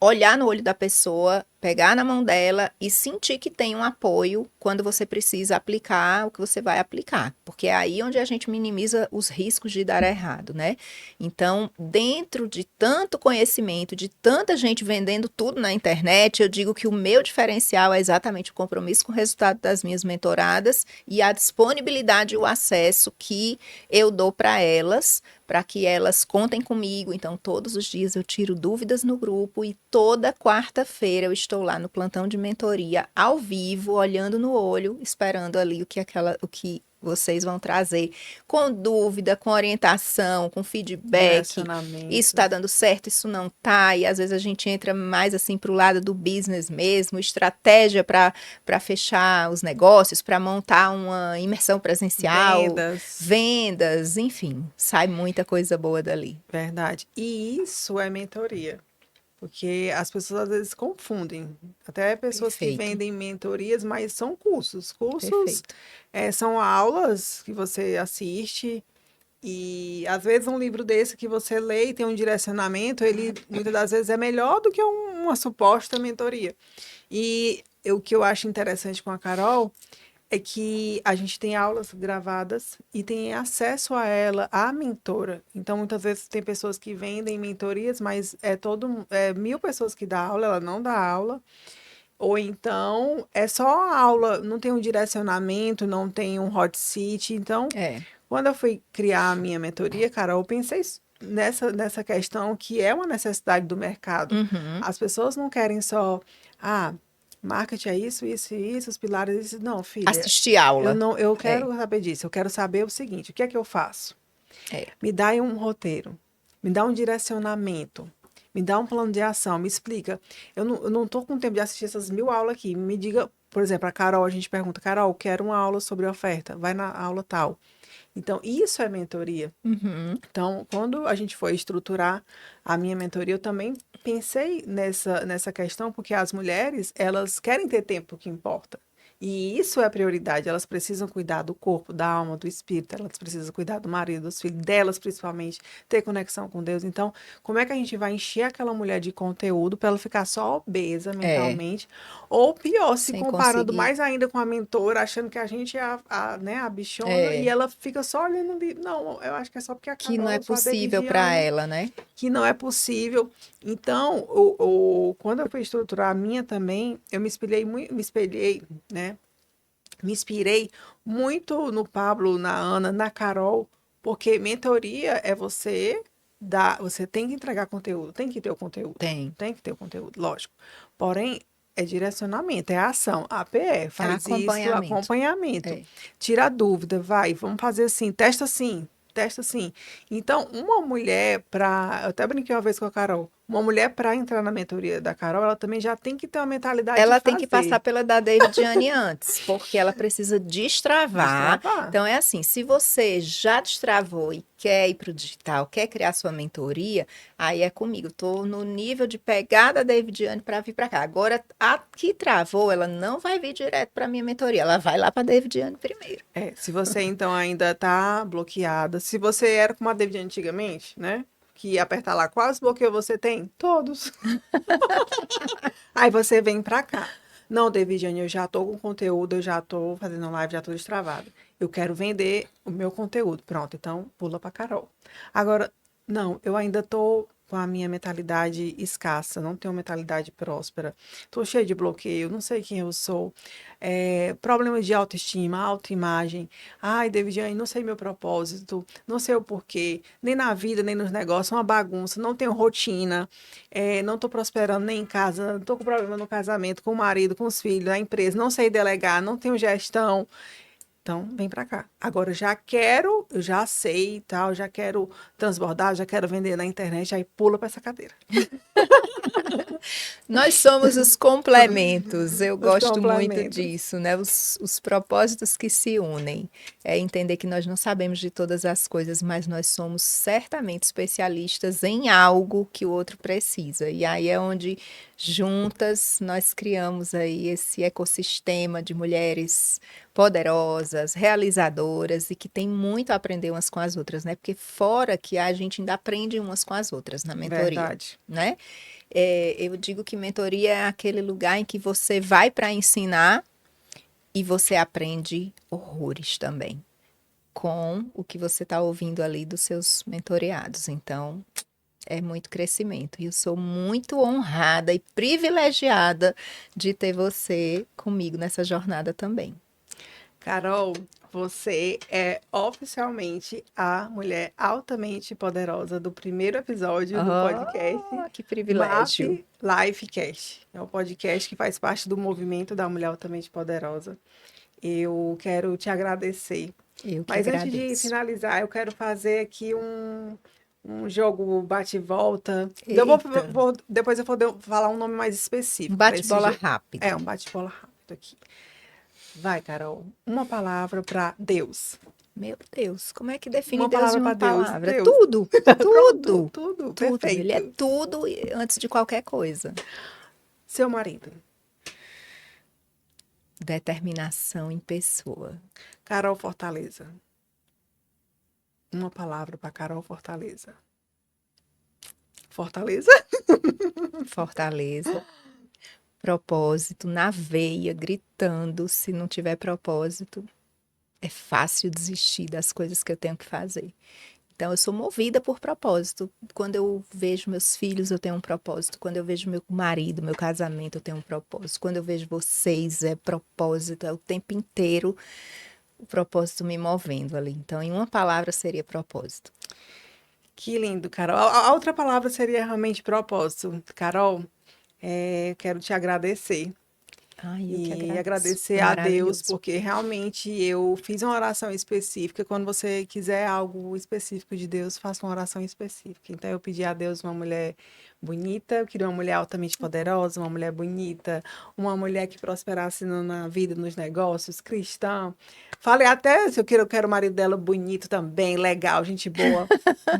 olhar no olho da pessoa, pegar na mão dela e sentir que tem um apoio quando você precisa aplicar o que você vai aplicar, porque é aí onde a gente minimiza os riscos de dar errado, né? Então, dentro de tanto conhecimento, de tanta gente vendendo tudo na internet, eu digo que o meu diferencial é exatamente o compromisso com o resultado das minhas mentoradas e a disponibilidade e o acesso que eu dou para que elas contem comigo. Então, todos os dias eu tiro dúvidas no grupo e toda quarta-feira eu estou lá no plantão de mentoria, ao vivo, olhando no olho, esperando ali o que vocês vão trazer, com dúvida, com orientação, com feedback. Isso Direcionamento. está dando certo, isso não está. E às vezes a gente entra mais assim para o lado do business mesmo, estratégia para fechar os negócios, para montar uma imersão presencial, Vendas. vendas, enfim, sai muita coisa boa dali. Verdade. E isso é mentoria. Porque as pessoas às vezes confundem. Até pessoas que Perfeito, vendem mentorias, mas são cursos. Cursos perfeito. são aulas que você assiste e às vezes um livro desse que você lê e tem um direcionamento, ele muitas das vezes é melhor do que uma suposta mentoria. E o que eu acho interessante com a Carol é que a gente tem aulas gravadas e tem acesso a ela, a mentora. Então, muitas vezes tem pessoas que vendem mentorias, mas é 1.000 pessoas que dá aula, ela não dá aula. Ou então é só a aula, não tem um direcionamento, não tem um hot seat. Então, É. quando eu fui criar a minha mentoria, Carol, eu pensei nessa questão que é uma necessidade do mercado. Uhum. As pessoas não querem só, ah, marketing é isso, isso e isso, os pilares, isso. Não, filha, Assistir eu aula. não, eu É, quero saber disso. Eu quero saber o seguinte, o que é que eu faço? é. Me dá aí um roteiro, me dá um direcionamento, me dá um plano de ação, me explica. Eu não tô com tempo de assistir essas 1.000 aulas aqui. Me diga, por exemplo, a Carol, a gente pergunta, Carol, quero uma aula sobre oferta. Vai na aula tal. Então, isso é mentoria. Uhum. Então, quando a gente foi estruturar a minha mentoria, eu também pensei nessa questão, porque as mulheres, elas querem ter tempo que importa. E isso é a prioridade. Elas precisam cuidar do corpo, da alma, do espírito, elas precisam cuidar do marido, dos filhos, delas principalmente, ter conexão com Deus. Então, como é que a gente vai encher aquela mulher de conteúdo para ela ficar só obesa É, mentalmente? Ou pior, se sem comparando conseguir. mais ainda com a mentora, achando que a gente é né, a bichona, e É, ela fica só olhando ali. Não, eu acho que é só porque a que não é Carol só possível para Deviviane, ela, né? que não é possível. Então, quando eu fui estruturar a minha também, eu me espelhei, né? Me inspirei muito no Pablo, na Ana, na Carol, porque mentoria é você dar, você tem que entregar conteúdo, tem que ter o conteúdo, Tem. tem que ter o conteúdo, lógico. Porém, é direcionamento, é ação. APE, faz isso, Acompanhamento. acompanhamento. É. Tira a dúvida, vai, vamos fazer assim, testa assim, testa assim. Então, uma mulher para, eu até brinquei uma vez com a Carol, Uma mulher, para entrar na mentoria da Carol, ela também já tem que ter uma mentalidade de Ela tem que fazer, passar pela da Davidiane antes, porque ela precisa destravar. destravar. Então, é assim, se você já destravou e quer ir para o digital, quer criar sua mentoria, aí é comigo. Estou no nível de pegar da Davidiane para vir para cá. Agora, a que travou, ela não vai vir direto para minha mentoria, ela vai lá para a Davidiane primeiro. Se você então ainda tá bloqueada, se você era como a David antigamente, né? Que ia apertar lá, quais bloqueios você tem? Todos. Aí você vem pra cá. Não, Davidiane, eu já tô com conteúdo, eu já tô fazendo live, já tô destravada. Eu quero vender o meu conteúdo. Pronto, então pula pra Carol. Agora, não, eu ainda tô com a minha mentalidade escassa, não tenho mentalidade próspera. Tô cheia de bloqueio, não sei quem eu sou. Problema de autoestima, autoimagem. Ai, Davidiane, não sei meu propósito, não sei o porquê, nem na vida, nem nos negócios, uma bagunça, não tenho rotina. Não estou prosperando nem em casa, estou com problema no casamento, com o marido, com os filhos, na empresa, não sei delegar, não tenho gestão. Então, vem para cá. Agora, eu já sei e tal, já quero transbordar, já quero vender na internet, aí pula para essa cadeira. Nós somos os complementos, eu Os gosto muito complementos. disso, né? Os propósitos que se unem. É entender que nós não sabemos de todas as coisas, mas nós somos certamente especialistas em algo que o outro precisa. E aí é onde juntas nós criamos aí esse ecossistema de mulheres poderosas, realizadoras e que tem muito a aprender umas com as outras, né? Porque fora que a gente ainda aprende umas com as outras na mentoria, Verdade. né? Eu digo que mentoria é aquele lugar em que você vai para ensinar e você aprende horrores também com o que você está ouvindo ali dos seus mentoreados. Então, é muito crescimento. E eu sou muito honrada e privilegiada de ter você comigo nessa jornada também. Carol, você é oficialmente a mulher altamente poderosa do primeiro episódio do podcast Que MAP privilégio. Lifecast. É um podcast que faz parte do movimento da mulher altamente poderosa. Eu quero te agradecer. Eu que Mas antes de agradeço. finalizar, eu quero fazer aqui um jogo bate-volta. Eita, Depois eu vou falar um nome mais um específico para esse bate-bola jogo. rápido. Um bate-bola rápido aqui. Vai, Carol. Uma palavra para Deus. Meu Deus, como é que define Uma Deus palavra em uma para Deus. palavra? Deus. Tudo, Pronto, tudo, tudo. tudo. Ele é Perfeito. tudo antes de qualquer coisa. Seu marido. Determinação em pessoa. Carol Fortaleza. Uma palavra para Carol Fortaleza. Fortaleza? Fortaleza. Propósito na veia, gritando. Se não tiver propósito, é fácil desistir das coisas que eu tenho que fazer. Então, eu sou movida por propósito. Quando eu vejo meus filhos, eu tenho um propósito. Quando eu vejo meu marido, meu casamento, eu tenho um propósito. Quando eu vejo vocês, é propósito. É o tempo inteiro o propósito me movendo ali. Então, em uma palavra, seria propósito. Que lindo, Carol. A outra palavra seria realmente propósito. Carol, quero te agradecer. Ai, eu que E agradeço. agradecer É a Deus, maravilhoso. porque realmente eu fiz uma oração específica. Quando você quiser algo específico de Deus, faça uma oração específica. Então, eu pedi a Deus uma mulher bonita, eu queria uma mulher altamente poderosa, uma mulher bonita, uma mulher que prosperasse na vida, nos negócios, cristã. Falei até se eu quero o marido dela bonito também, legal, gente boa.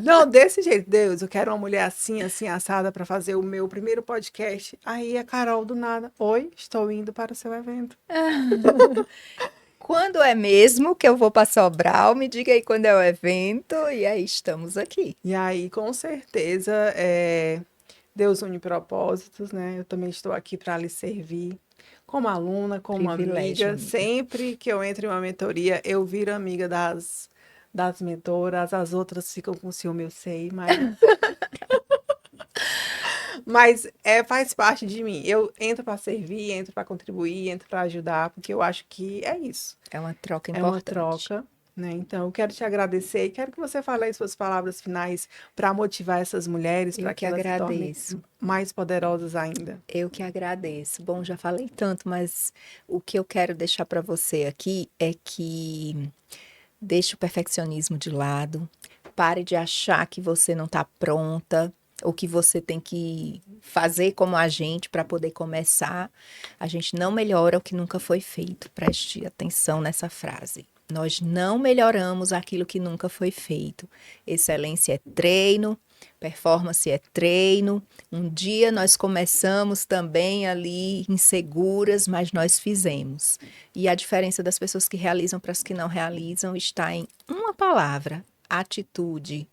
Não, desse jeito, Deus, eu quero uma mulher assim, assim, assada para fazer o meu primeiro podcast. Aí a Carol do nada, oi, estou indo para o seu evento. Quando é mesmo que eu vou para Sobral? Me diga aí quando é o evento. E aí estamos aqui. E aí, com certeza, Deus une propósitos, né? Eu também estou aqui para lhe servir. Como aluna, como Privilégio, amiga, amiga. sempre que eu entro em uma mentoria, eu viro amiga das mentoras, as outras ficam com ciúme, eu sei, mas faz parte de mim. Eu entro para servir, entro para contribuir, entro para ajudar, porque eu acho que é isso. É uma troca É uma importante. troca, né? Então, eu quero te agradecer e quero que você fale aí suas palavras finais para motivar essas mulheres, Eu para que que elas se tornem agradeço. mais poderosas ainda. Eu que agradeço. Bom, já falei tanto, mas o que eu quero deixar para você aqui é que deixe o perfeccionismo de lado, pare de achar que você não está pronta, o que você tem que fazer como agente para poder começar. A gente não melhora o que nunca foi feito. Preste atenção nessa frase. Nós não melhoramos aquilo que nunca foi feito. Excelência é treino, performance é treino. Um dia nós começamos também ali inseguras, mas nós fizemos. E a diferença das pessoas que realizam para as que não realizam está em uma palavra: atitude.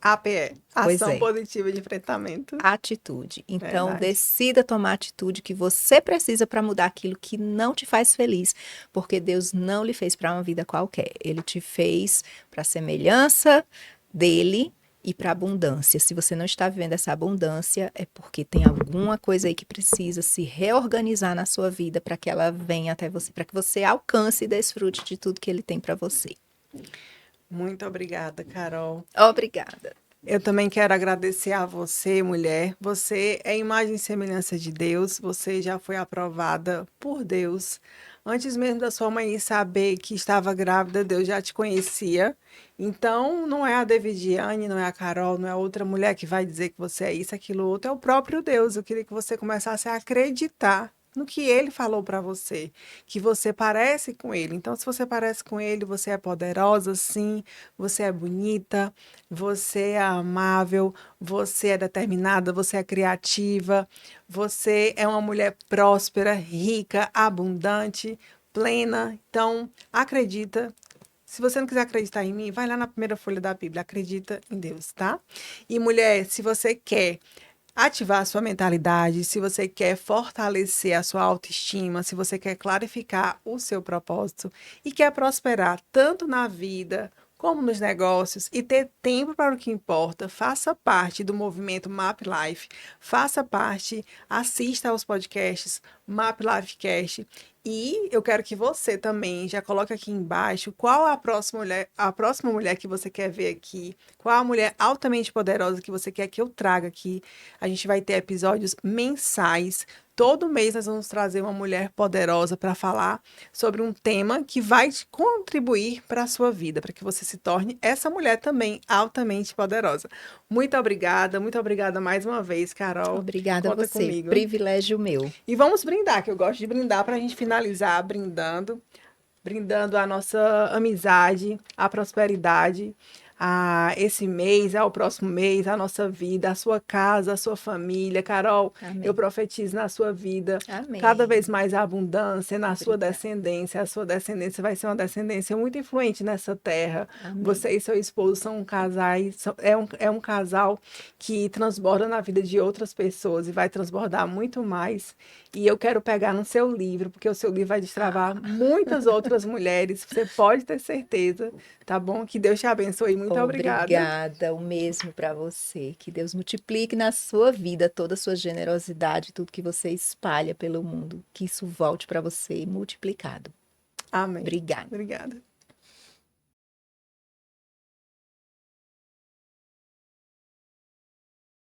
APE, Pois Ação é. Positiva de Enfrentamento. Atitude. Então, Verdade. decida tomar a atitude que você precisa para mudar aquilo que não te faz feliz, porque Deus não lhe fez para uma vida qualquer. Ele te fez para a semelhança dele e para abundância. Se você não está vivendo essa abundância, é porque tem alguma coisa aí que precisa se reorganizar na sua vida para que ela venha até você, para que você alcance e desfrute de tudo que ele tem para você. Muito obrigada, Carol. Obrigada. Eu também quero agradecer a você, mulher. Você é imagem e semelhança de Deus. Você já foi aprovada por Deus. Antes mesmo da sua mãe saber que estava grávida, Deus já te conhecia. Então, não é a Davidiane, não é a Carol, não é outra mulher que vai dizer que você é isso, aquilo, outro. É o próprio Deus. Eu queria que você começasse a acreditar no que ele falou para você, que você parece com ele. Então, se você parece com ele, você é poderosa, sim, você é bonita, você é amável, você é determinada, você é criativa, você é uma mulher próspera, rica, abundante, plena. Então, acredita. Se você não quiser acreditar em mim, vai lá na primeira folha da Bíblia, acredita em Deus, tá? E mulher, se você quer ativar a sua mentalidade, se você quer fortalecer a sua autoestima, se você quer clarificar o seu propósito e quer prosperar tanto na vida como nos negócios e ter tempo para o que importa, faça parte do movimento Map Life, faça parte, assista aos podcasts Map Life Cast. E eu quero que você também já coloque aqui embaixo qual a próxima mulher que você quer ver aqui, qual a mulher altamente poderosa que você quer que eu traga aqui. A gente vai ter episódios mensais. Todo mês nós vamos trazer uma mulher poderosa para falar sobre um tema que vai contribuir para a sua vida, para que você se torne essa mulher também altamente poderosa. Muito obrigada mais uma vez, Carol. Obrigada a Conta você. comigo. Privilégio meu. E vamos brindar, que eu gosto de brindar para a gente finalizar brindando a nossa amizade, a prosperidade, a esse mês, ao próximo mês, a nossa vida, a sua casa, a sua família. Carol, Amém. eu profetizo na sua vida Amém. cada vez mais a abundância na sua Obrigada. descendência. A sua descendência vai ser uma descendência muito influente nessa terra. Amém. Você e seu esposo são casais, é um casal que transborda na vida de outras pessoas e vai transbordar muito mais. E eu quero pegar no seu livro, porque o seu livro vai destravar muitas outras mulheres. Você pode ter certeza, tá bom? Que Deus te abençoe. Muito obrigada. Obrigada, o mesmo para você. Que Deus multiplique na sua vida toda a sua generosidade, tudo que você espalha pelo mundo. Que isso volte para você multiplicado. Amém. Obrigada. Obrigada.